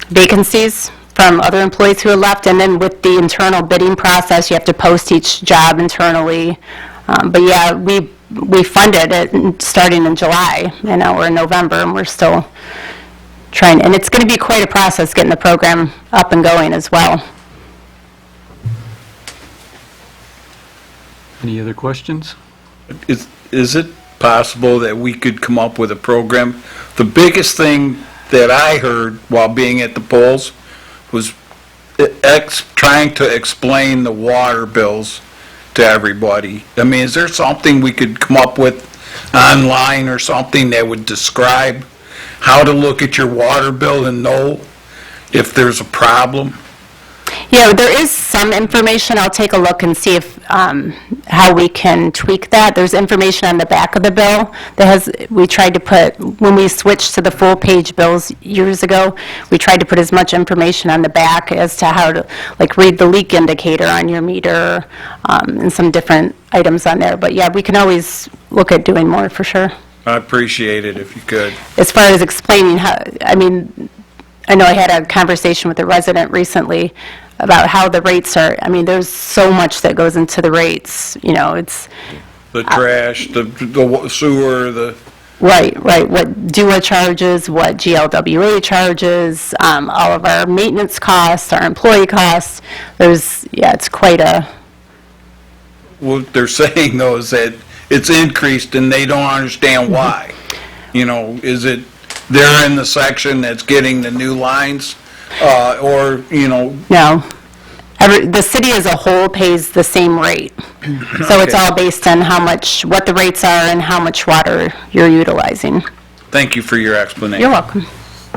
vacancies from other employees who had left, and then with the internal bidding process, you have to post each job internally. But yeah, we funded it starting in July, and now we're in November, and we're still trying, and it's going to be quite a process getting the program up and going as well. Any other questions? Is it possible that we could come up with a program? The biggest thing that I heard while being at the polls was trying to explain the water bills to everybody. I mean, is there something we could come up with online or something that would describe how to look at your water bill and know if there's a problem? Yeah, there is some information. I'll take a look and see if how we can tweak that. There's information on the back of the bill that we tried to put, when we switched to the full page bills years ago, we tried to put as much information on the back as to how to read the leak indicator on your meter and some different items on there. But yeah, we can always look at doing more for sure. I appreciate it if you could. As far as explaining how, I know I had a conversation with a resident recently about how the rates are. There's so much that goes into the rates, it's... The trash, the sewer, the... Right, what DUA charges, what GLWA charges, all of our maintenance costs, our employee costs. It's quite a... What they're saying, though, is that it's increased and they don't understand why. Is it they're in the section that's getting the new lines, or? No. The city as a whole pays the same rate. So it's all based on what the rates are and how much water you're utilizing. Thank you for your explanation. You're welcome.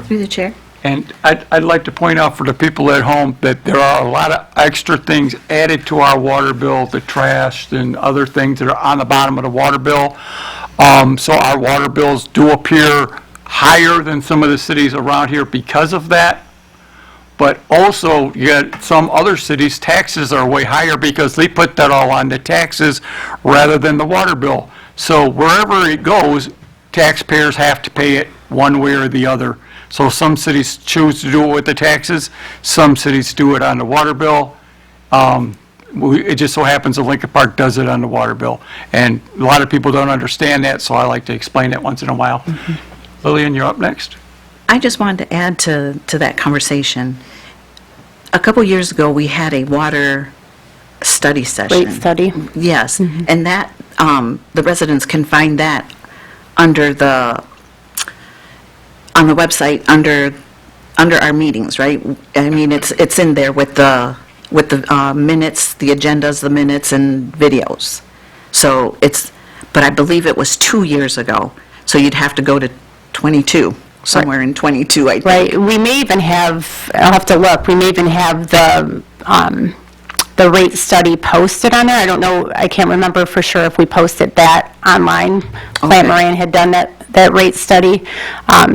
Through the chair. And I'd like to point out for the people at home that there are a lot of extra things added to our water bill, the trash and other things that are on the bottom of the water bill. So our water bills do appear higher than some of the cities around here because of that. But also, yet some other cities' taxes are way higher because they put that all on the taxes rather than the water bill. So wherever it goes, taxpayers have to pay it one way or the other. So some cities choose to do it with the taxes, some cities do it on the water bill. It just so happens that Lincoln Park does it on the water bill. And a lot of people don't understand that, so I like to explain it once in a while. Lillian, you're up next. I just wanted to add to that conversation. A couple years ago, we had a water study session. Rate study? Yes, and that, the residents can find that under on the website, under our meetings, right? It's in there with the minutes, the agendas, the minutes, and videos. So but I believe it was 2 years ago, so you'd have to go to 22. Somewhere in 22, I think. Right. We may even have, I'll have to look, we may even have the rate study posted on there. I don't know, I can't remember for sure if we posted that online. Plant Moran had done that rate study.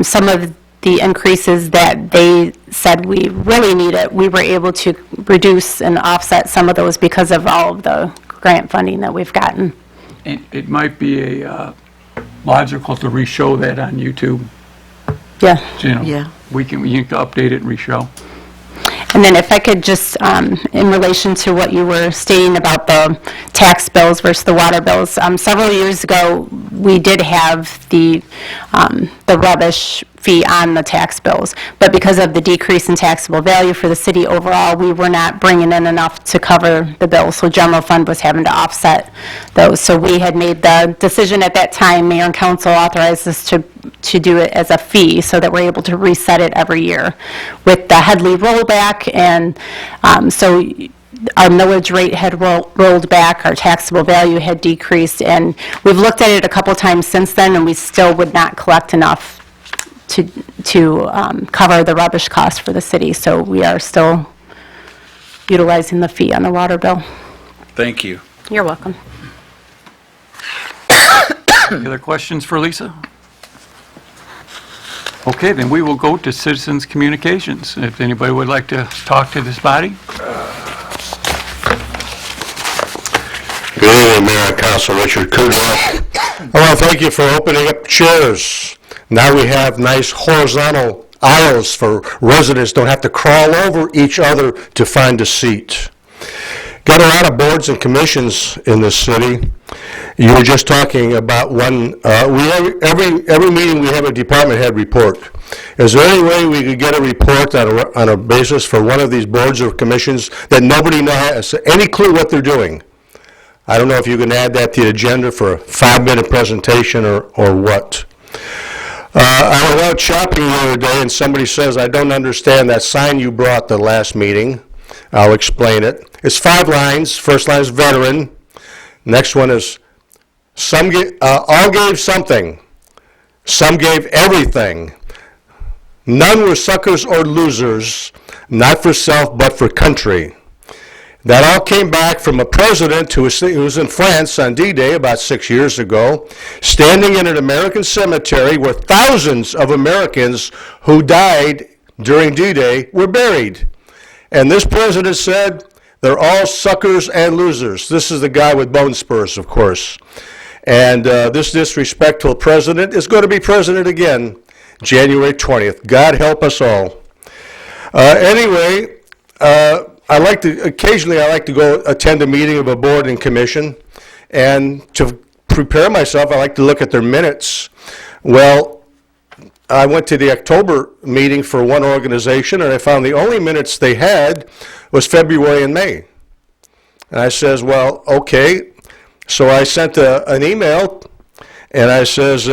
Some of the increases that they said we really needed, we were able to reduce and offset some of those because of all of the grant funding that we've gotten. It might be logical to re-show that on YouTube. Yeah. You know, Yeah. we can update it and re-show. And then if I could just, in relation to what you were stating about the tax bills versus the water bills, several years ago, we did have the rubbish fee on the tax bills. But because of the decrease in taxable value for the city overall, we were not bringing in enough to cover the bills. So general fund was having to offset those. So we had made the decision at that time, mayor and council authorized us to do it as a fee so that we're able to reset it every year. With the Headley rollback, and so our millage rate had rolled back, our taxable value had decreased, and we've looked at it a couple times since then, and we still would not collect enough to cover the rubbish cost for the city. So we are still utilizing the fee on the water bill. Thank you. You're welcome. Any other questions for Lisa? Okay, then we will go to citizens' communications. If anybody would like to talk to this body. Good evening, Mayor and Council. Richard Kudlow. I want to thank you for opening up chairs. Now we have nice horizontal aisles for residents don't have to crawl over each other to find a seat. Got a lot of boards and commissions in this city. You were just talking about one, every meeting we have a department head report. Is there any way we could get a report on a basis for one of these boards or commissions that nobody has any clue what they're doing? I don't know if you can add that to the agenda for a 5-minute presentation or what. I was out shopping the other day and somebody says, I don't understand that sign you brought the last meeting. I'll explain it. It's 5 lines. First line is veteran. Next one is all gave something. Some gave everything. None were suckers or losers, not for self but for country. That all came back from a president who was in France on D-Day about 6 years ago, standing in an American cemetery where thousands of Americans who died during D-Day were buried. And this president said, they're all suckers and losers. This is the guy with bone spurs, of course. And this disrespectful president is going to be president again, January 20th. God help us all. Anyway, occasionally I like to go attend a meeting of a board and commission, and to prepare myself, I like to look at their minutes. Well, I went to the October meeting for one organization, and I found the only minutes they had was February and May. And I says, well, okay. So I sent an email, and I says,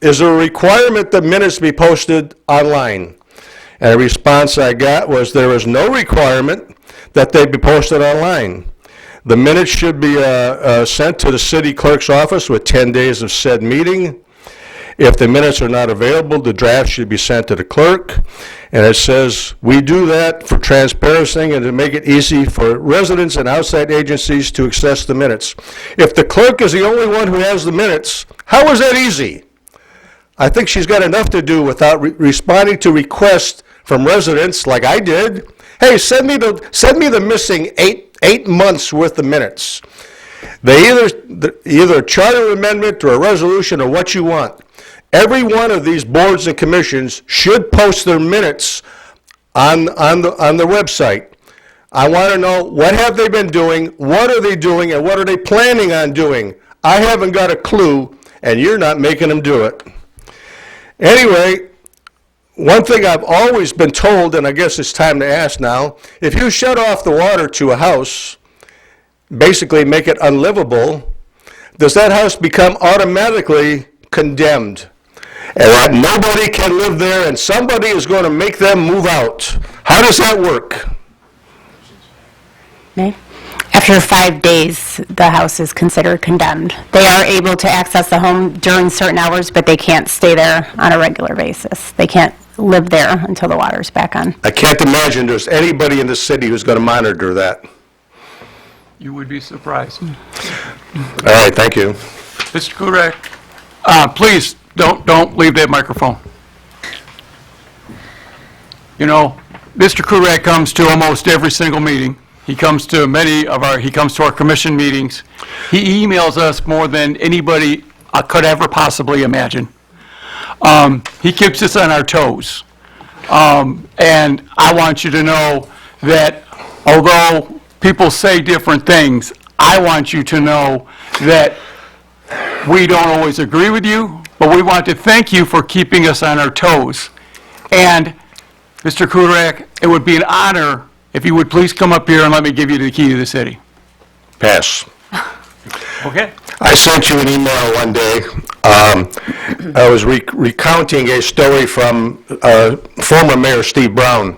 is there a requirement that minutes be posted online? And the response I got was there is no requirement that they be posted online. The minutes should be sent to the city clerk's office with 10 days of said meeting. If the minutes are not available, the draft should be sent to the clerk. And it says, we do that for transparency and to make it easy for residents and outside agencies to access the minutes. If the clerk is the only one who has the minutes, how is that easy? I think she's got enough to do without responding to requests from residents like I did. Hey, send me the missing eight months worth of minutes. They either a charter amendment or a resolution or what you want. Every one of these boards and commissions should post their minutes on the website. I want to know, what have they been doing, what are they doing, and what are they planning on doing? I haven't got a clue, and you're not making them do it. Anyway, one thing I've always been told, and I guess it's time to ask now, if you shut off the water to a house, basically make it unlivable, does that house become automatically condemned? And that nobody can live there and somebody is going to make them move out. How does that work? Okay. After 5 days, the house is considered condemned. They are able to access the home during certain hours, but they can't stay there on a regular basis. They can't live there until the water's back on. I can't imagine there's anybody in the city who's going to monitor that. You would be surprised. All right, thank you. Mr. Kurek, please don't leave that microphone. You know, Mr. Kurak comes to almost every single meeting. He comes to our commission meetings. He emails us more than anybody could ever possibly imagine. He keeps us on our toes. And I want you to know that although people say different things, I want you to know that we don't always agree with you, but we want to thank you for keeping us on our toes. And, Mr. Kurak, it would be an honor if you would please come up here and let me give you the key to the city. Pass. Okay. I sent you an email one day. I was recounting a story from former Mayor Steve Brown.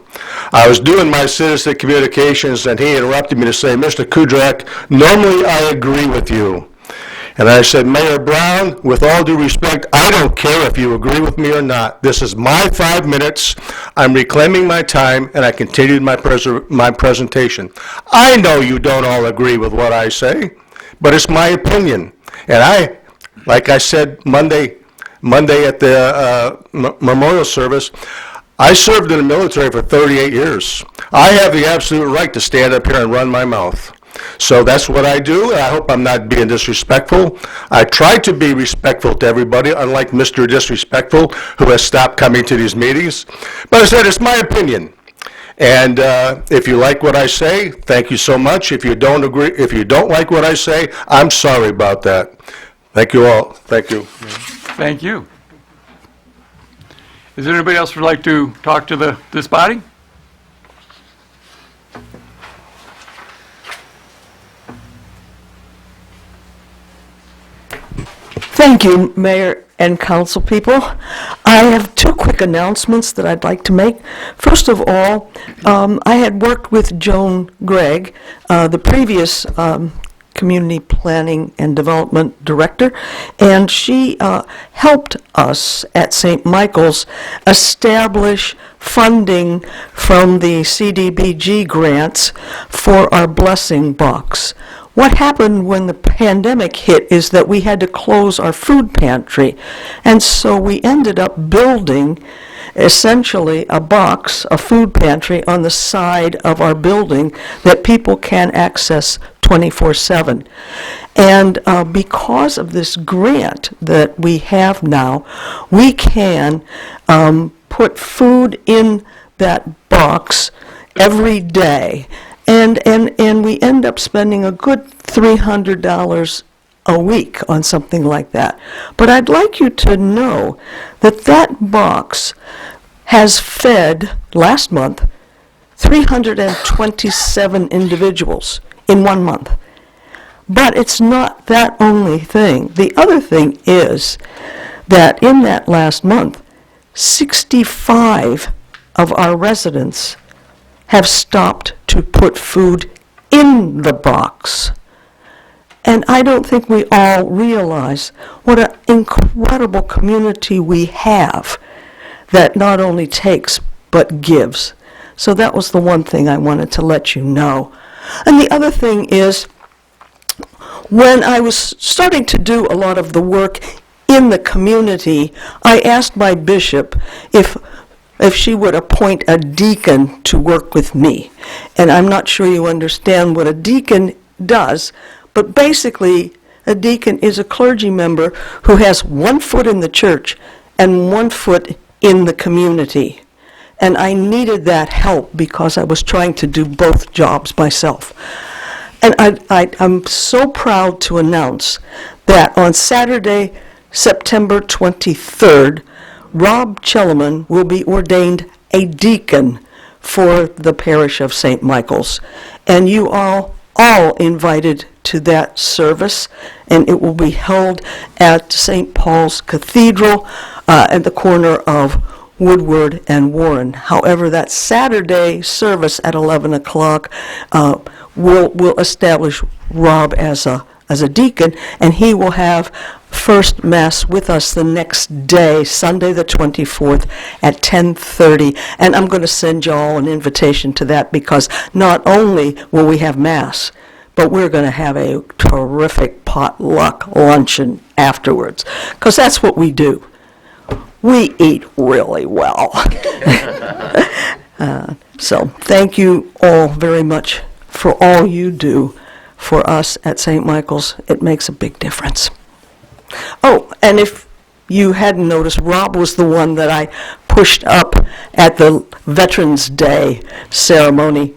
I was doing my citizen communications, and he interrupted me to say, Mr. Kurak, normally I agree with you. And I said, Mayor Brown, with all due respect, I don't care if you agree with me or not. This is my 5 minutes. I'm reclaiming my time, and I continued my presentation. I know you don't all agree with what I say, but it's my opinion. And like I said Monday at the memorial service, I served in the military for 38 years. I have the absolute right to stand up here and run my mouth. So that's what I do, and I hope I'm not being disrespectful. I try to be respectful to everybody, unlike Mr. Disrespectful, who has stopped coming to these meetings. But I said, it's my opinion. And if you like what I say, thank you so much. If you don't like what I say, I'm sorry about that. Thank you all. Thank you. Thank you. Is there anybody else who would like to talk to this body? Thank you, Mayor and council people. I have two quick announcements that I'd like to make. First of all, I had worked with Joan Gregg, the previous Community Planning and Development Director, and she helped us at St. Michael's establish funding from the CDBG grants for our blessing box. What happened when the pandemic hit is that we had to close our food pantry, and so we ended up building essentially a box, a food pantry on the side of our building that people can access 24/7. And because of this grant that we have now, we can put food in that box every day. And we end up spending a good $300 a week on something like that. But I'd like you to know that that box has fed, last month, 327 individuals in 1 month. But it's not that only thing. The other thing is that in that last month, 65 of our residents have stopped to put food in the box. And I don't think we all realize what an incredible community we have that not only takes but gives. So that was the one thing I wanted to let you know. And the other thing is, when I was starting to do a lot of the work in the community, I asked my bishop if she would appoint a deacon to work with me. And I'm not sure you understand what a deacon does, but basically a deacon is a clergy member who has 1 foot in the church and 1 foot in the community. And I needed that help because I was trying to do both jobs myself. And I'm so proud to announce that on Saturday, September 23rd, Rob Chellerman will be ordained a deacon for the parish of St. Michael's. And you are all invited to that service, and it will be held at St. Paul's Cathedral at the corner of Woodward and Warren. However, that Saturday service at 11 o'clock will establish Rob as a deacon, and he will have first Mass with us the next day, Sunday the 24th at 10:30. And I'm going to send you all an invitation to that, because not only will we have Mass, but we're going to have a terrific potluck luncheon afterwards, because that's what we do. We eat really well. So thank you all very much for all you do for us at St. Michael's. It makes a big difference. Oh, and if you hadn't noticed, Rob was the one that I pushed up at the Veterans Day ceremony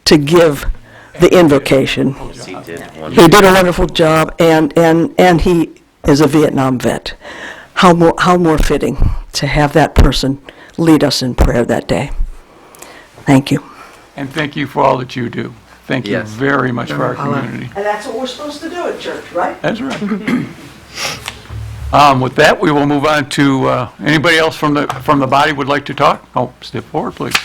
to give the invocation. He did a wonderful job, and he is a Vietnam vet. How more fitting to have that person lead us in prayer that day. Thank you. And thank you for all that you do. Thank you very much for our community. And that's what we're supposed to do at church, right? That's right. With that, we will move on to, anybody else from the body would like to talk? Oh, step forward, please.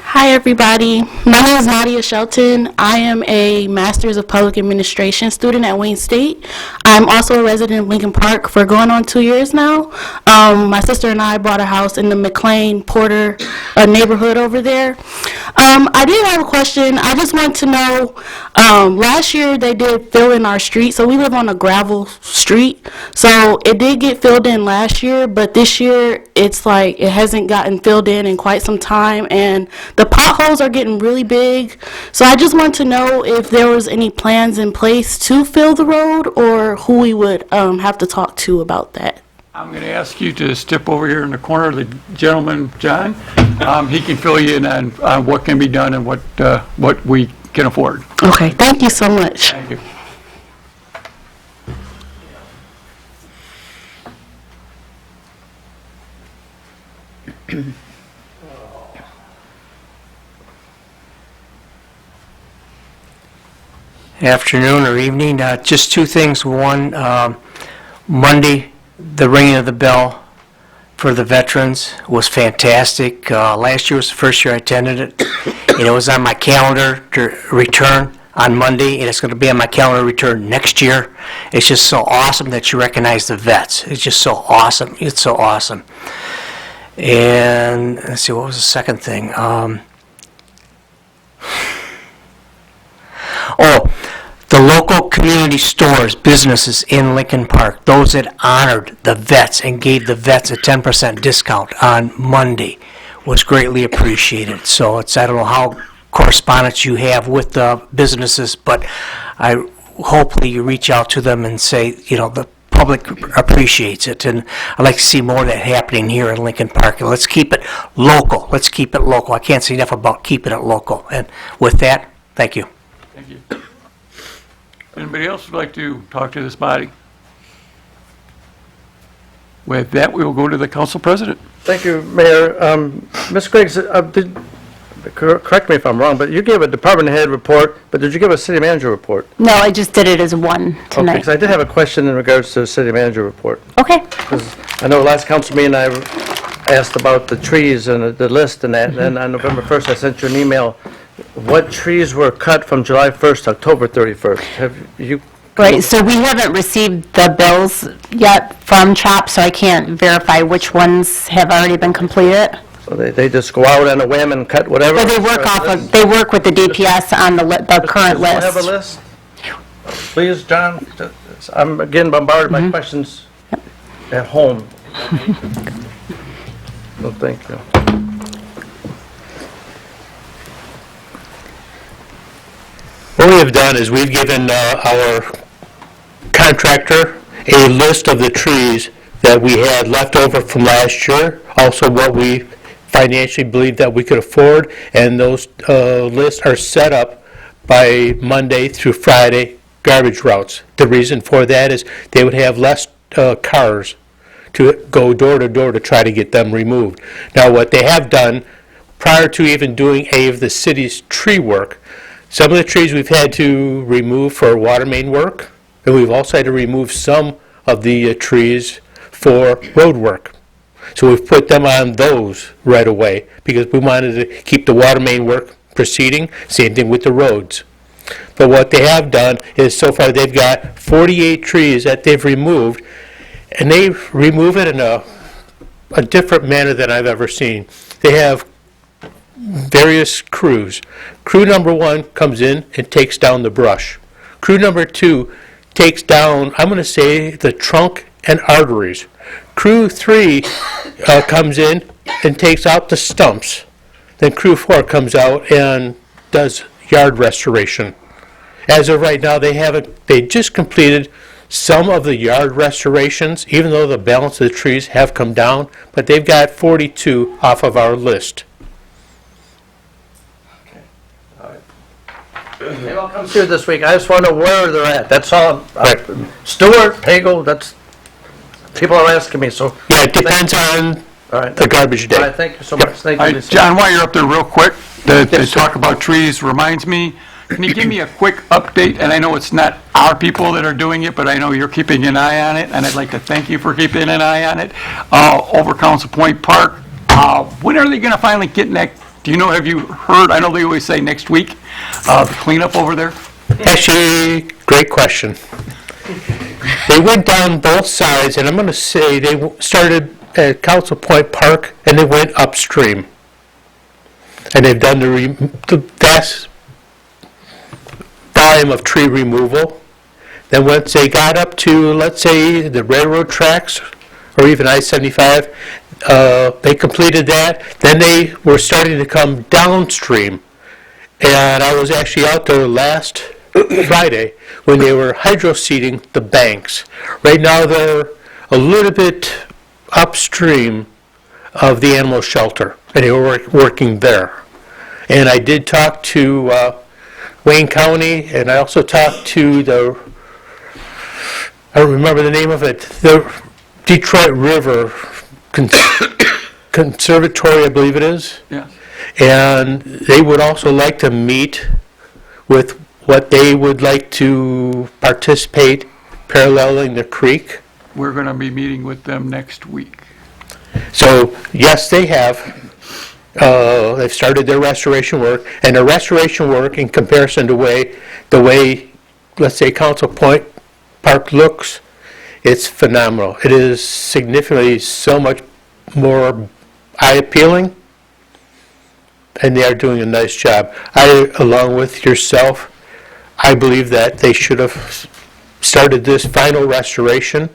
Hi, everybody. My name is Nadia Shelton. I am a Master's of Public Administration student at Wayne State. I'm also a resident of Lincoln Park for going on 2 years now. My sister and I bought a house in the McLean Porter neighborhood over there. I did have a question. I just want to know, last year they did fill in our street, so we live on a gravel street. So it did get filled in last year, but this year it's like it hasn't gotten filled in quite some time, and the potholes are getting really big. So I just want to know if there was any plans in place to fill the road, or who we would have to talk to about that. I'm going to ask you to step over here in the corner, the gentleman, John. He can fill you in on what can be done and what we can afford. Okay, thank you so much. Thank you. Afternoon or evening, just two things. One, Monday, the ringing of the bell for the veterans was fantastic. Last year was the first year I attended it, and it was on my calendar to return on Monday, and it's going to be on my calendar to return next year. It's just so awesome that you recognize the vets. It's just so awesome. It's so awesome. And let's see, what was the second thing? The local community stores, businesses in Lincoln Park, those that honored the vets and gave the vets a 10% discount on Monday was greatly appreciated. So I don't know how correspondence you have with the businesses, but hopefully you reach out to them and say, the public appreciates it, and I'd like to see more of that happening here in Lincoln Park. Let's keep it local. Let's keep it local. I can't say enough about keeping it local. And with that, thank you. Thank you. Anybody else would like to talk to this body? With that, we will go to the council president. Thank you, Mayor. Ms. Griggs, correct me if I'm wrong, but you gave a department head report, but did you give a city manager report? No, I just did it as one Okay, tonight. because I did have a question in regards to the city manager report. Okay. Because I know last council meeting I asked about the trees and the list and that, and then on November 1st I sent you an email. What trees were cut from July 1st to October 31st? Have you? Right, so we haven't received the bills yet from CHOP, so I can't verify which ones have already been completed. So they just go out on a whim and cut whatever? But they work with the DPS on the current list. Have a list? Please, John, I'm again bombarded by questions at home. Well, thank you. What we have done is we've given our contractor a list of the trees that we had left over from last year, also what we financially believe that we could afford, and those lists are set up by Monday through Friday garbage routes. The reason for that is they would have less cars to go door to door to try to get them removed. Now, what they have done prior to even doing any of the city's tree work, some of the trees we've had to remove for water main work, and we've also had to remove some of the trees for road work. So we've put them on those right away because we wanted to keep the water main work proceeding, same thing with the roads. But what they have done is so far they've got 48 trees that they've removed, and they remove it in a different manner than I've ever seen. They have various crews. Crew number 1 comes in and takes down the brush. Crew number 2 takes down, I'm going to say, the trunk and arteries. Crew 3 comes in and takes out the stumps. Then Crew 4 comes out and does yard restoration. As of right now, they just completed some of the yard restorations, even though the balance of the trees have come down, but they've got 42 off of our list. Maybe I'll come see you this week. I just want to know where they're at. That's all. Stewart, Pagel, that's, people are asking me, so. Yeah, it depends on the garbage day. All right, thank you so much. Thank you, Lisa. John, while you're up there real quick, to talk about trees reminds me, can you give me a quick update? And I know it's not our people that are doing it, but I know you're keeping an eye on it, and I'd like to thank you for keeping an eye on it. Over Council Point Park, when are they going to finally get next? Do you know, have you heard, I know they always say next week, the cleanup over there? Actually, great question. They went down both sides, and I'm going to say they started at Council Point Park, and they went upstream. And they've done the vast volume of tree removal. Then once they got up to, let's say, the railroad tracks, or even I-75, they completed that. Then they were starting to come downstream. And I was actually out there last Friday when they were hydro-seeding the banks. Right now they're a little bit upstream of the animal shelter, and they were working there. And I did talk to Wayne County, and I also talked to I don't remember the name of it, the Detroit River Conservatory, I believe it is. Yes. And they would also like to meet with what they would like to participate paralleling the creek. We're going to be meeting with them next week. So, yes, they have. They've started their restoration work, and the restoration work in comparison to the way, let's say, Council Point Park looks, it's phenomenal. It is significantly so much more eye-appealing, and they are doing a nice job. I, along with yourself, I believe that they should have started this final restoration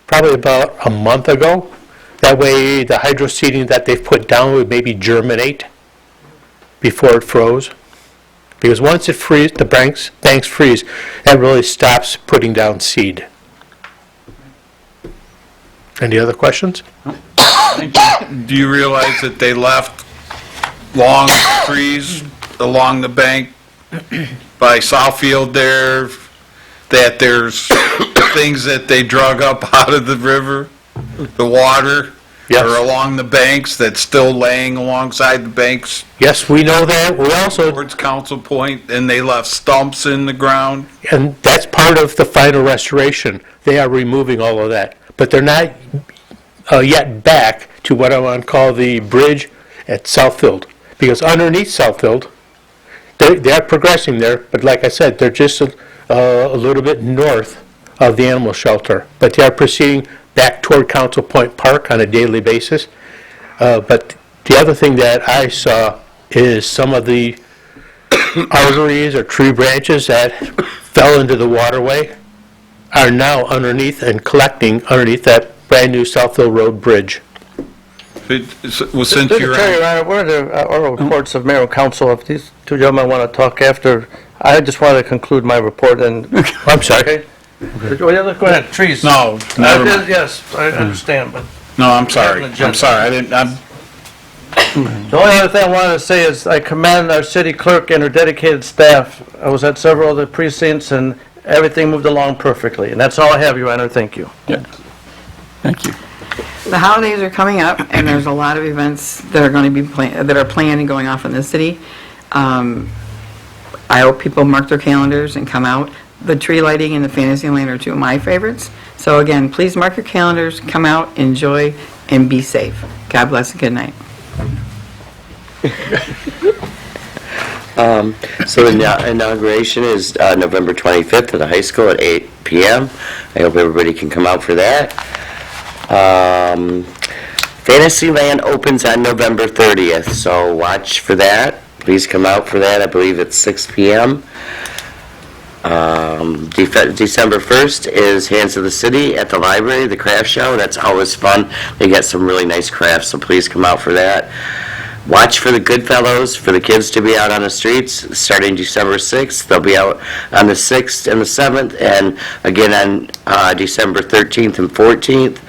probably about a month ago. That way the hydro seeding that they've put down would maybe germinate before it froze. Because once it freezes, the banks freeze, that really stops putting down seed. Any other questions? Do you realize that they left long trees along the bank by Southfield there, that there's things that they drug up out of the river, the water, or along the banks that's still laying alongside the banks? Yes, we know that. We also towards Council Point, and they left stumps in the ground. And that's part of the final restoration. They are removing all of that. But they're not yet back to what I want to call the bridge at Southfield. Because underneath Southfield, they are progressing there, but like I said, they're just a little bit north of the animal shelter. But they are proceeding back toward Council Point Park on a daily basis. But the other thing that I saw is some of the arteries or tree branches that fell into the waterway are now underneath and collecting underneath that brand new Southfield Road bridge. Well, since you're Your Honor, what are the oral reports of mayor and council? If these two gentlemen want to talk after, I just want to conclude my report and. I'm sorry. Go ahead, trees. No, never mind. Yes, I understand, but. No, I'm sorry. I'm sorry. The only other thing I wanted to say is I commend our city clerk and her dedicated staff. I was at several of the precincts and everything moved along perfectly. And that's all I have, Your Honor. Thank you. Yeah. Thank you. The holidays are coming up, and there's a lot of events that are going to be that are planned and going off in the city. I hope people mark their calendars and come out. The tree lighting and the Fantasyland are two of my favorites. So again, please mark your calendars, come out, enjoy, and be safe. God bless and good night. So the inauguration is November 25th at the high school at 8 p.m. I hope everybody can come out for that. Fantasyland opens on November 30th, so watch for that. Please come out for that. I believe it's 6 p.m. December 1st is Hands of the City at the library, the craft show. That's always fun. They got some really nice crafts, so please come out for that. Watch for the Goodfellows, for the kids to be out on the streets, starting December 6th. They'll be out on the 6th and the 7th, and again on December 13th and 14th.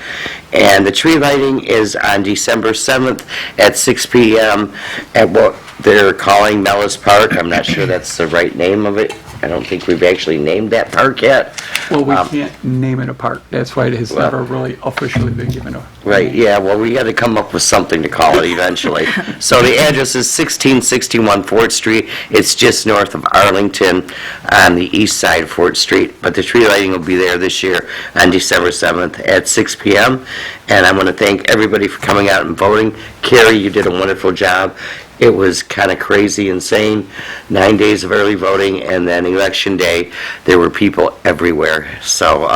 And the tree lighting is on December 7th at 6 p.m. at what they're calling Mellis Park. I'm not sure that's the right name of it. I don't think we've actually named that park yet. Well, we can't name it a park. That's why it has never really officially been given a... Right, yeah, well, we got to come up with something to call it eventually. So the address is 1661 Fort Street. It's just north of Arlington on the east side of Fort Street. But the tree lighting will be there this year on December 7th at 6 p.m. And I want to thank everybody for coming out and voting. Carrie, you did a wonderful job. It was kind of crazy, insane. 9 days of early voting, and then election day, there were people everywhere. So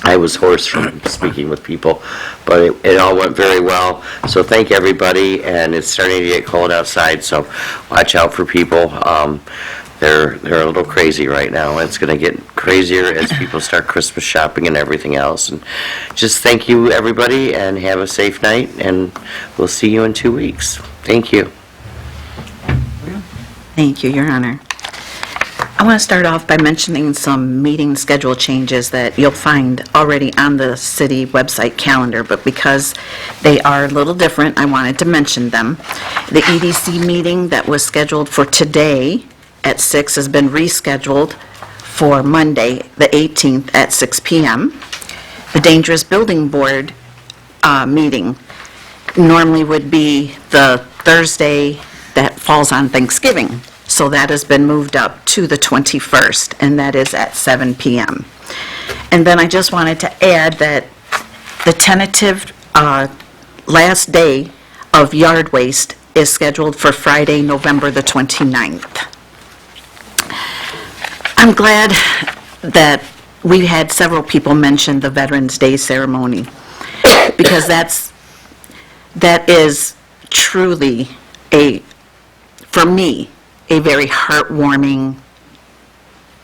I was hoarse from speaking with people, but it all went very well. So thank everybody, and it's starting to get cold outside, so watch out for people. They're a little crazy right now. It's going to get crazier as people start Christmas shopping and everything else. And just thank you, everybody, and have a safe night, and we'll see you in 2 weeks. Thank you. Thank you, Your Honor. I want to start off by mentioning some meeting schedule changes that you'll find already on the city website calendar, but because they are a little different, I wanted to mention them. The EDC meeting that was scheduled for today at 6 has been rescheduled for Monday, the 18th at 6 p.m. The Dangerous Building Board meeting normally would be the Thursday that falls on Thanksgiving. So that has been moved up to the 21st, and that is at 7 p.m. And then I just wanted to add that the tentative last day of yard waste is scheduled for Friday, November the 29th. I'm glad that we had several people mention the Veterans Day ceremony, because that is truly for me, a very heartwarming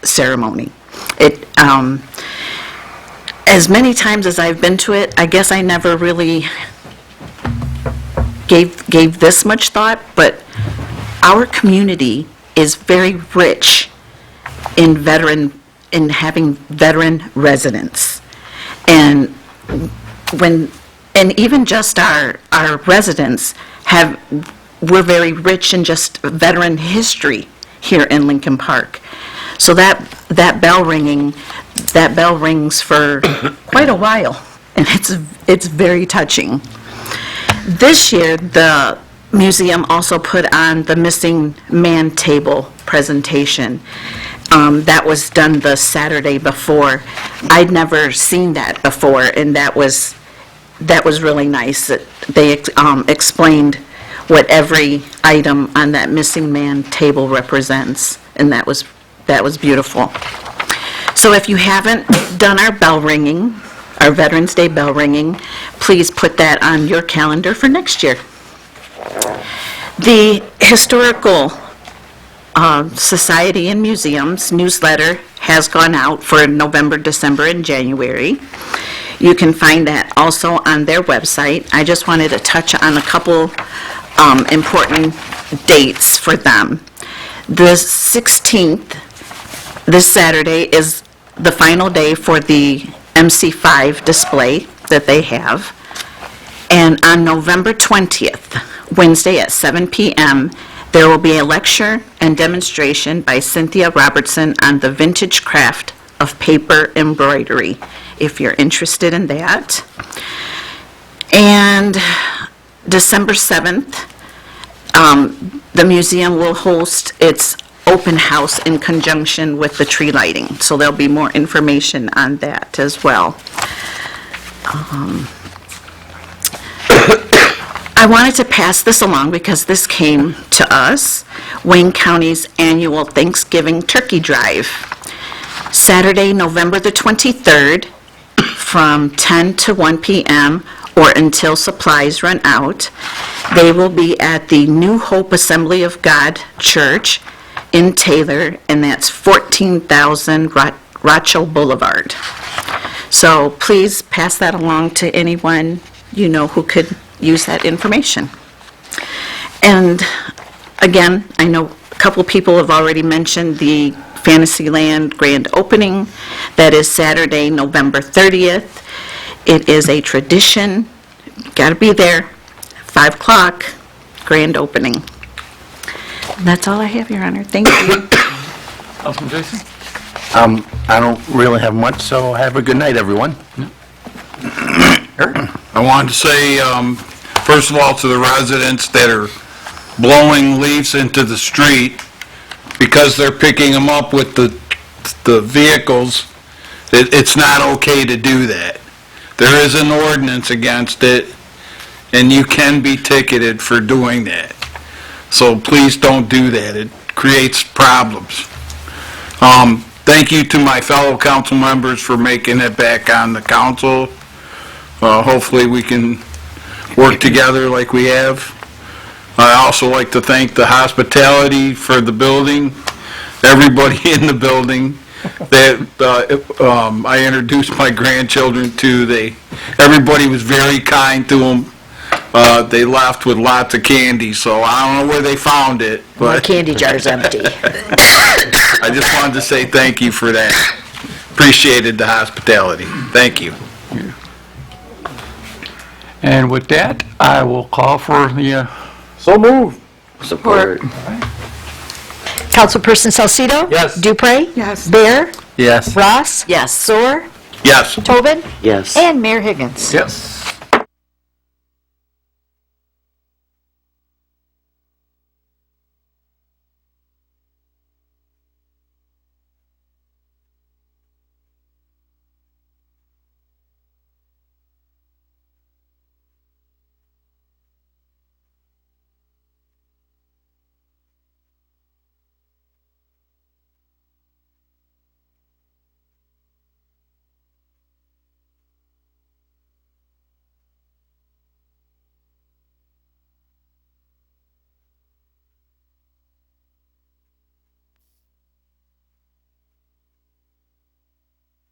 ceremony. It, as many times as I've been to it, I guess I never really gave this much thought, but our community is very rich in having veteran residents. And even just our residents we're very rich in just veteran history here in Lincoln Park. So that bell rings for quite a while, and it's very touching. This year, the museum also put on the Missing Man Table presentation. That was done the Saturday before. I'd never seen that before, and that was really nice. They explained what every item on that Missing Man table represents, and that was beautiful. So if you haven't done our bell ringing, our Veterans Day bell ringing, please put that on your calendar for next year. The Historical Society and Museums newsletter has gone out for November, December, and January. You can find that also on their website. I just wanted to touch on a couple important dates for them. The 16th, this Saturday, is the final day for the MC5 display that they have. And on November 20th, Wednesday at 7 p.m., there will be a lecture and demonstration by Cynthia Robertson on the vintage craft of paper embroidery, if you're interested in that. And December 7th, the museum will host its open house in conjunction with the tree lighting, so there'll be more information on that as well. I wanted to pass this along because this came to us, Wayne County's annual Thanksgiving Turkey Drive. Saturday, November the 23rd, from 10 to 1 p.m. or until supplies run out. They will be at the New Hope Assembly of God Church in Taylor, and that's 14,000 Rochelle Boulevard. So please pass that along to anyone you know who could use that information. And again, I know a couple people have already mentioned the Fantasyland grand opening. That is Saturday, November 30th. It is a tradition. Got to be there. 5 o'clock, grand opening. And that's all I have, Your Honor. Thank you. Councilman Jason? I don't really have much, so have a good night, everyone. I wanted to say, first of all, to the residents that are blowing leaves into the street, because they're picking them up with the vehicles, it's not okay to do that. There is an ordinance against it, and you can be ticketed for doing that. So please don't do that. It creates problems. Thank you to my fellow council members for making it back on the council. Hopefully we can work together like we have. I also like to thank the hospitality for the building, everybody in the building that I introduced my grandchildren to. Everybody was very kind to them. They left with lots of candy, so I don't know where they found it. My But candy jar's empty. I just wanted to say thank you for that. Appreciated the hospitality. Thank you. And with that, I will call for the, So move. Support. Councilperson Salcido? Yes. Dupre? Yes. Bear? Yes. Ross? Yes. Soar? Yes. Tobin? Yes. And Mayor Higgins. yes.